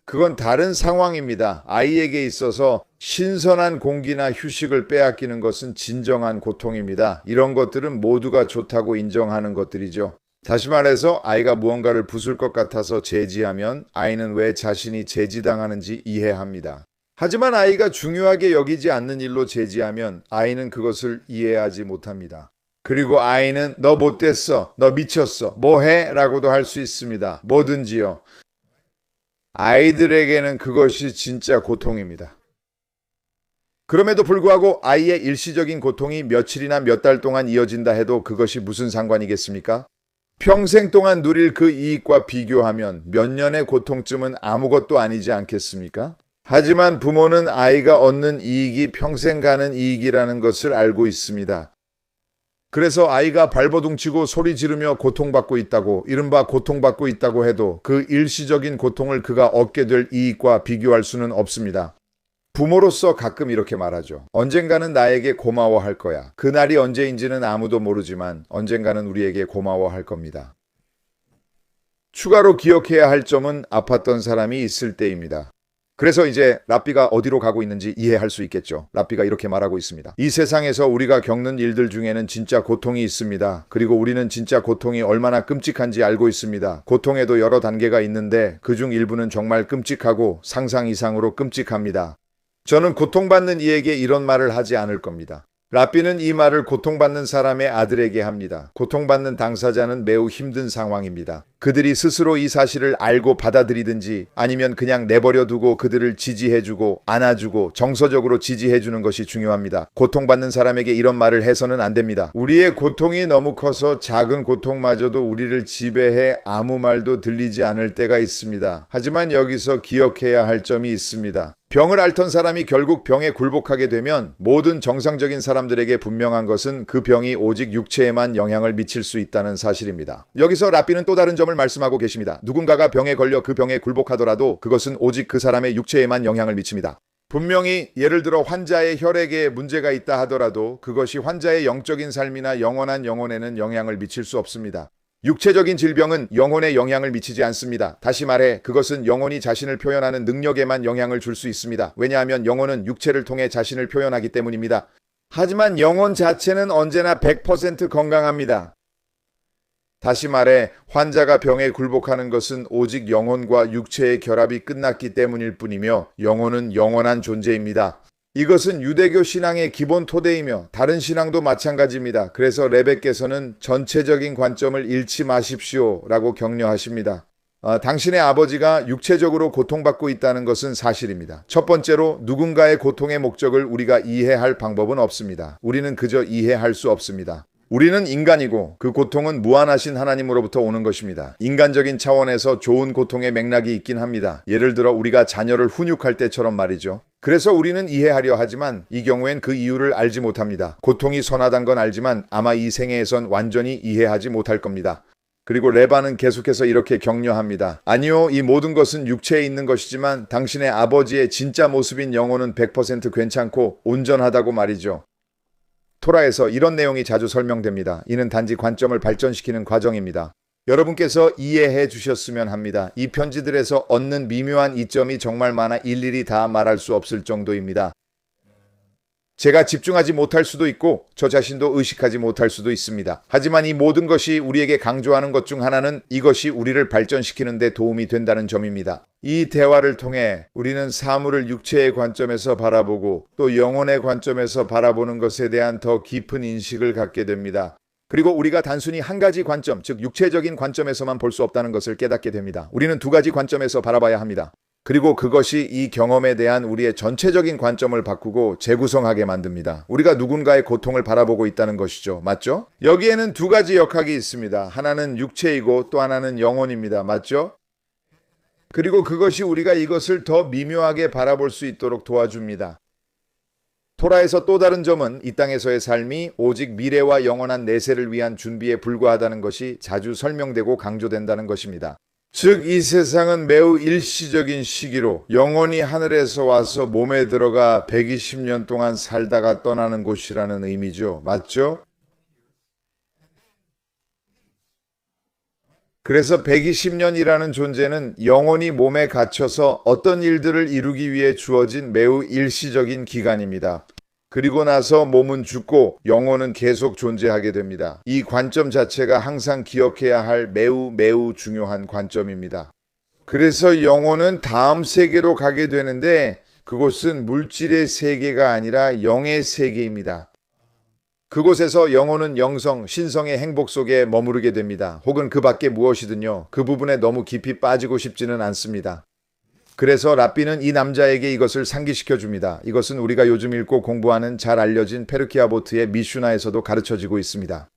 S1: 그건 다른 상황입니다. 아이에게 있어서 신선한 공기나 휴식을 빼앗기는 것은 진정한 고통입니다. 이런 것들은 모두가 좋다고 인정하는 것들이죠. 다시 말해서 아이가 무언가를 부술 것 같아서 제지하면 아이는 왜 자신이 제지당하는지 이해합니다. 하지만 아이가 중요하게 여기지 않는 일로 제지하면 아이는 그것을 이해하지 못합니다. 그리고 아이는 너 못됐어, 너 미쳤어, 뭐해? 라고도 할 수 있습니다. 뭐든지요. 아이들에게는 그것이 진짜 고통입니다. 그럼에도 불구하고 아이의 일시적인 고통이 며칠이나 몇 달 동안 이어진다 해도 그것이 무슨 상관이겠습니까? 평생 동안 누릴 그 이익과 비교하면 몇 년의 고통쯤은 아무것도 아니지 않겠습니까? 하지만 부모는 아이가 얻는 이익이 평생 가는 이익이라는 것을 알고 있습니다. 그래서 아이가 발버둥치고 소리 지르며 고통받고 있다고, 이른바 고통받고 있다고 해도 그 일시적인 고통을 그가 얻게 될 이익과 비교할 수는 없습니다. 부모로서 가끔 이렇게 말하죠. 언젠가는 나에게 고마워할 거야. 그날이 언제인지는 아무도 모르지만 언젠가는 우리에게 고마워할 겁니다. 추가로 기억해야 할 점은 아팠던 사람이 있을 때입니다. 그래서 이제 랍비가 어디로 가고 있는지 이해할 수 있겠죠. 랍비가 이렇게 말하고 있습니다. 이 세상에서 우리가 겪는 일들 중에는 진짜 고통이 있습니다. 그리고 우리는 진짜 고통이 얼마나 끔찍한지 알고 있습니다. 고통에도 여러 단계가 있는데 그중 일부는 정말 끔찍하고 상상 이상으로 끔찍합니다. 저는 고통받는 이에게 이런 말을 하지 않을 겁니다. 랍비는 이 말을 고통받는 사람의 아들에게 합니다. 고통받는 당사자는 매우 힘든 상황입니다. 그들이 스스로 이 사실을 알고 받아들이든지 아니면 그냥 내버려 두고 그들을 지지해주고 안아주고 정서적으로 지지해주는 것이 중요합니다. 고통받는 사람에게 이런 말을 해서는 안 됩니다. 우리의 고통이 너무 커서 작은 고통마저도 우리를 지배해 아무 말도 들리지 않을 때가 있습니다. 하지만 여기서 기억해야 할 점이 있습니다. 병을 앓던 사람이 결국 병에 굴복하게 되면 모든 정상적인 사람들에게 분명한 것은 그 병이 오직 육체에만 영향을 미칠 수 있다는 사실입니다. 여기서 랍비는 또 다른 점을 말씀하고 계십니다. 누군가가 병에 걸려 그 병에 굴복하더라도 그것은 오직 그 사람의 육체에만 영향을 미칩니다. 분명히 예를 들어 환자의 혈액에 문제가 있다 하더라도 그것이 환자의 영적인 삶이나 영원한 영혼에는 영향을 미칠 수 없습니다. 육체적인 질병은 영혼에 영향을 미치지 않습니다. 다시 말해 그것은 영혼이 자신을 표현하는 능력에만 영향을 줄 수 있습니다. 왜냐하면 영혼은 육체를 통해 자신을 표현하기 때문입니다. 하지만 영혼 자체는 언제나 100% 건강합니다. 다시 말해 환자가 병에 굴복하는 것은 오직 영혼과 육체의 결합이 끝났기 때문일 뿐이며 영혼은 영원한 존재입니다. 이것은 유대교 신앙의 기본 토대이며 다른 신앙도 마찬가지입니다. 그래서 레베께서는 전체적인 관점을 잃지 마십시오 라고 격려하십니다. 당신의 아버지가 육체적으로 고통받고 있다는 것은 사실입니다. 첫 번째로 누군가의 고통의 목적을 우리가 이해할 방법은 없습니다. 우리는 그저 이해할 수 없습니다. 우리는 인간이고 그 고통은 무한하신 하나님으로부터 오는 것입니다. 인간적인 차원에서 좋은 고통의 맥락이 있긴 합니다. 예를 들어 우리가 자녀를 훈육할 때처럼 말이죠. 그래서 우리는 이해하려 하지만 이 경우엔 그 이유를 알지 못합니다. 고통이 선하단 건 알지만 아마 이 생애에선 완전히 이해하지 못할 겁니다. 그리고 레바는 계속해서 이렇게 격려합니다. 아니요, 이 모든 것은 육체에 있는 것이지만 당신의 아버지의 진짜 모습인 영혼은 100% 괜찮고 온전하다고 말이죠. 토라에서 이런 내용이 자주 설명됩니다. 이는 단지 관점을 발전시키는 과정입니다. 여러분께서 이해해 주셨으면 합니다. 이 편지들에서 얻는 미묘한 이점이 정말 많아 일일이 다 말할 수 없을 정도입니다. 제가 집중하지 못할 수도 있고 저 자신도 의식하지 못할 수도 있습니다. 하지만 이 모든 것이 우리에게 강조하는 것 중 하나는 이것이 우리를 발전시키는 데 도움이 된다는 점입니다. 이 대화를 통해 우리는 사물을 육체의 관점에서 바라보고 또 영혼의 관점에서 바라보는 것에 대한 더 깊은 인식을 갖게 됩니다. 그리고 우리가 단순히 한 가지 관점, 즉 육체적인 관점에서만 볼 수 없다는 것을 깨닫게 됩니다. 우리는 두 가지 관점에서 바라봐야 합니다. 그리고 그것이 이 경험에 대한 우리의 전체적인 관점을 바꾸고 재구성하게 만듭니다. 우리가 누군가의 고통을 바라보고 있다는 것이죠. 맞죠? 여기에는 두 가지 역학이 있습니다. 하나는 육체이고 또 하나는 영혼입니다. 맞죠? 그리고 그것이 우리가 이것을 더 미묘하게 바라볼 수 있도록 도와줍니다. 토라에서 또 다른 점은 이 땅에서의 삶이 오직 미래와 영원한 내세를 위한 준비에 불과하다는 것이 자주 설명되고 강조된다는 것입니다. 즉, 이 세상은 매우 일시적인 시기로 영혼이 하늘에서 와서 몸에 들어가 120년 동안 살다가 떠나는 곳이라는 의미죠. 맞죠? 그래서 120년이라는 존재는 영혼이 몸에 갇혀서 어떤 일들을 이루기 위해 주어진 매우 일시적인 기간입니다. 그리고 나서 몸은 죽고 영혼은 계속 존재하게 됩니다. 이 관점 자체가 항상 기억해야 할 매우 중요한 관점입니다. 그래서 영혼은 다음 세계로 가게 되는데 그곳은 물질의 세계가 아니라 영의 세계입니다. 그곳에서 영혼은 영성, 신성의 행복 속에 머무르게 됩니다. 혹은 그 밖에 무엇이든요. 그 부분에 너무 깊이 빠지고 싶지는 않습니다. 그래서 랍비는 이 남자에게 이것을 상기시켜 줍니다. 이것은 우리가 요즘 읽고 공부하는 잘 알려진 페르키 아보트의 미슈나에서도 가르쳐지고 있습니다.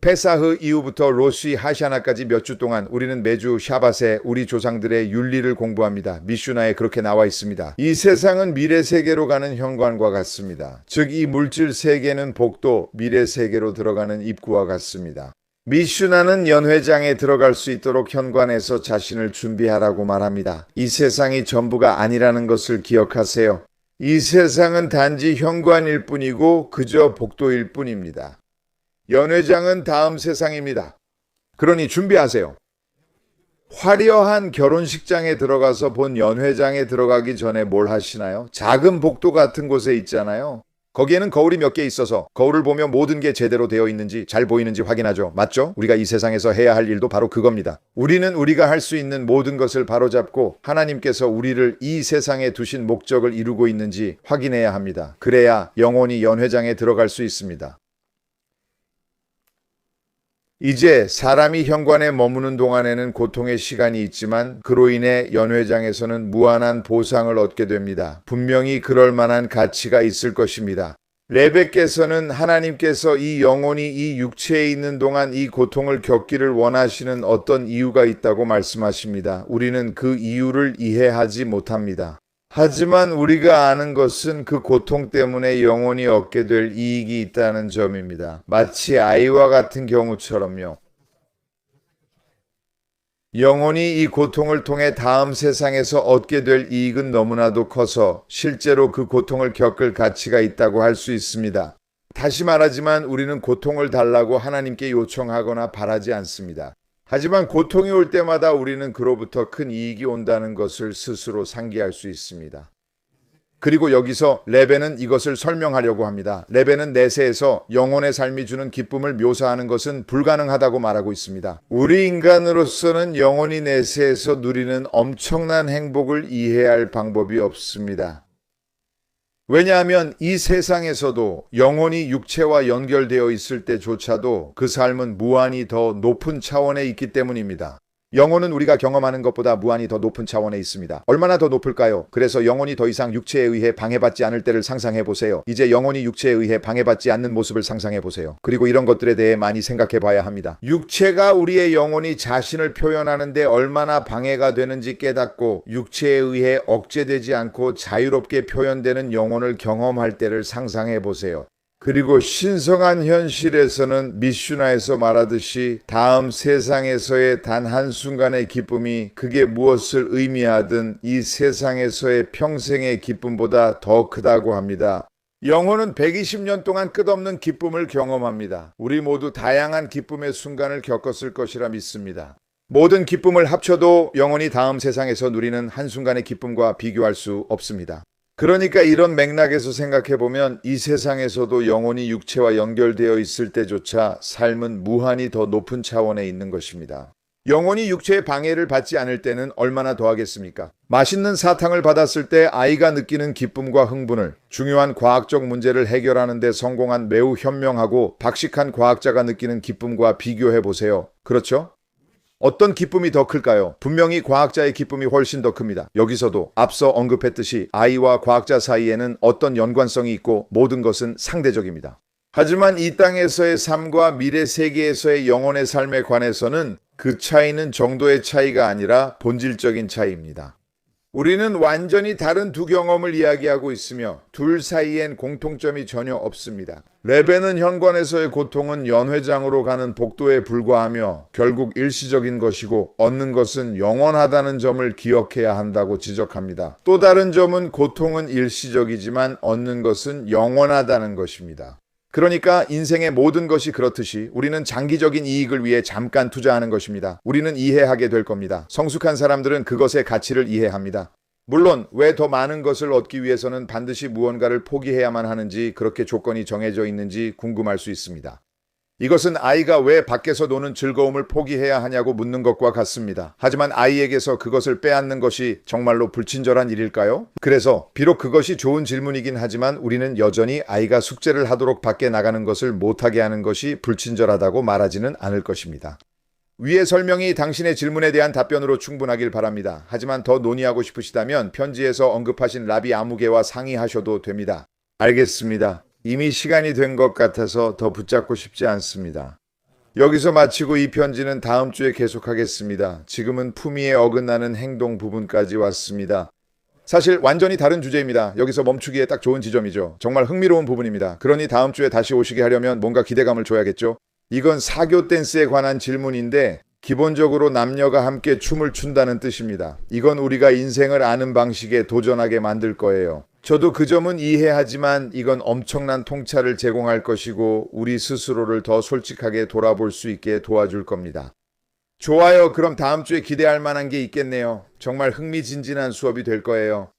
S1: 페사흐 이후부터 로시 하샤나까지 몇 주 동안 우리는 매주 샤밧에 우리 조상들의 윤리를 공부합니다. 미슈나에 그렇게 나와 있습니다. 이 세상은 미래 세계로 가는 현관과 같습니다. 즉, 이 물질 세계는 복도, 미래 세계로 들어가는 입구와 같습니다. 미슈나는 연회장에 들어갈 수 있도록 현관에서 자신을 준비하라고 말합니다. 이 세상이 전부가 아니라는 것을 기억하세요. 이 세상은 단지 현관일 뿐이고 그저 복도일 뿐입니다. 연회장은 다음 세상입니다. 그러니 준비하세요. 화려한 결혼식장에 들어가서 본 연회장에 들어가기 전에 뭘 하시나요? 작은 복도 같은 곳에 있잖아요. 거기에는 거울이 몇 개 있어서 거울을 보며 모든 게 제대로 되어 있는지 잘 보이는지 확인하죠. 맞죠? 우리가 이 세상에서 해야 할 일도 바로 그겁니다. 우리는 우리가 할 수 있는 모든 것을 바로잡고 하나님께서 우리를 이 세상에 두신 목적을 이루고 있는지 확인해야 합니다. 그래야 영원히 연회장에 들어갈 수 있습니다. 이제 사람이 현관에 머무는 동안에는 고통의 시간이 있지만 그로 인해 연회장에서는 무한한 보상을 얻게 됩니다. 분명히 그럴 만한 가치가 있을 것입니다. 레베께서는 하나님께서 이 영혼이 이 육체에 있는 동안 이 고통을 겪기를 원하시는 어떤 이유가 있다고 말씀하십니다. 우리는 그 이유를 이해하지 못합니다. 하지만 우리가 아는 것은 그 고통 때문에 영혼이 얻게 될 이익이 있다는 점입니다. 마치 아이와 같은 경우처럼요. 영혼이 이 고통을 통해 다음 세상에서 얻게 될 이익은 너무나도 커서 실제로 그 고통을 겪을 가치가 있다고 할 수 있습니다. 다시 말하지만 우리는 고통을 달라고 하나님께 요청하거나 바라지 않습니다. 하지만 고통이 올 때마다 우리는 그로부터 큰 이익이 온다는 것을 스스로 상기할 수 있습니다. 그리고 여기서 레베는 이것을 설명하려고 합니다. 레베는 내세에서 영혼의 삶이 주는 기쁨을 묘사하는 것은 불가능하다고 말하고 있습니다. 우리 인간으로서는 영혼이 내세에서 누리는 엄청난 행복을 이해할 방법이 없습니다. 왜냐하면 이 세상에서도 영혼이 육체와 연결되어 있을 때조차도 그 삶은 무한히 더 높은 차원에 있기 때문입니다. 영혼은 우리가 경험하는 것보다 무한히 더 높은 차원에 있습니다. 얼마나 더 높을까요? 그래서 영혼이 더 이상 육체에 의해 방해받지 않을 때를 상상해 보세요. 이제 영혼이 육체에 의해 방해받지 않는 모습을 상상해 보세요. 그리고 이런 것들에 대해 많이 생각해 봐야 합니다. 육체가 우리의 영혼이 자신을 표현하는데 얼마나 방해가 되는지 깨닫고 육체에 의해 억제되지 않고 자유롭게 표현되는 영혼을 경험할 때를 상상해 보세요. 그리고 신성한 현실에서는 미슈나에서 말하듯이 다음 세상에서의 단 한순간의 기쁨이 그게 무엇을 의미하든 이 세상에서의 평생의 기쁨보다 더 크다고 합니다. 영혼은 120년 동안 끝없는 기쁨을 경험합니다. 우리 모두 다양한 기쁨의 순간을 겪었을 것이라 믿습니다. 모든 기쁨을 합쳐도 영혼이 다음 세상에서 누리는 한순간의 기쁨과 비교할 수 없습니다. 그러니까 이런 맥락에서 생각해보면 이 세상에서도 영혼이 육체와 연결되어 있을 때조차 삶은 무한히 더 높은 차원에 있는 것입니다. 영혼이 육체의 방해를 받지 않을 때는 얼마나 더하겠습니까? 맛있는 사탕을 받았을 때 아이가 느끼는 기쁨과 흥분을 중요한 과학적 문제를 해결하는 데 성공한 매우 현명하고 박식한 과학자가 느끼는 기쁨과 비교해보세요. 그렇죠? 어떤 기쁨이 더 클까요? 분명히 과학자의 기쁨이 훨씬 더 큽니다. 여기서도 앞서 언급했듯이 아이와 과학자 사이에는 어떤 연관성이 있고 모든 것은 상대적입니다. 하지만 이 땅에서의 삶과 미래 세계에서의 영혼의 삶에 관해서는 그 차이는 정도의 차이가 아니라 본질적인 차이입니다. 우리는 완전히 다른 두 경험을 이야기하고 있으며 둘 사이엔 공통점이 전혀 없습니다. 레베는 현관에서의 고통은 연회장으로 가는 복도에 불과하며 결국 일시적인 것이고 얻는 것은 영원하다는 점을 기억해야 한다고 지적합니다. 또 다른 점은 고통은 일시적이지만 얻는 것은 영원하다는 것입니다. 그러니까 인생의 모든 것이 그렇듯이 우리는 장기적인 이익을 위해 잠깐 투자하는 것입니다. 우리는 이해하게 될 겁니다. 성숙한 사람들은 그것의 가치를 이해합니다. 물론 왜 더 많은 것을 얻기 위해서는 반드시 무언가를 포기해야만 하는지 그렇게 조건이 정해져 있는지 궁금할 수 있습니다. 이것은 아이가 왜 밖에서 노는 즐거움을 포기해야 하냐고 묻는 것과 같습니다. 하지만 아이에게서 그것을 빼앗는 것이 정말로 불친절한 일일까요? 그래서 비록 그것이 좋은 질문이긴 하지만 우리는 여전히 아이가 숙제를 하도록 밖에 나가는 것을 못하게 하는 것이 불친절하다고 말하지는 않을 것입니다. 위의 설명이 당신의 질문에 대한 답변으로 충분하길 바랍니다. 하지만 더 논의하고 싶으시다면 편지에서 언급하신 라비 아무개와 상의하셔도 됩니다. 알겠습니다. 이미 시간이 된 것 같아서 더 붙잡고 싶지 않습니다. 여기서 마치고 이 편지는 다음 주에 계속하겠습니다. 지금은 품위에 어긋나는 행동 부분까지 왔습니다. 사실 완전히 다른 주제입니다. 여기서 멈추기에 딱 좋은 지점이죠. 정말 흥미로운 부분입니다. 그러니 다음 주에 다시 오시게 하려면 뭔가 기대감을 줘야겠죠. 이건 사교 댄스에 관한 질문인데 기본적으로 남녀가 함께 춤을 춘다는 뜻입니다. 이건 우리가 인생을 아는 방식에 도전하게 만들 거예요. 저도 그 점은 이해하지만 이건 엄청난 통찰을 제공할 것이고 우리 스스로를 더 솔직하게 돌아볼 수 있게 도와줄 겁니다. 좋아요. 그럼 다음 주에 기대할 만한 게 있겠네요. 정말 흥미진진한 수업이 될 거예요.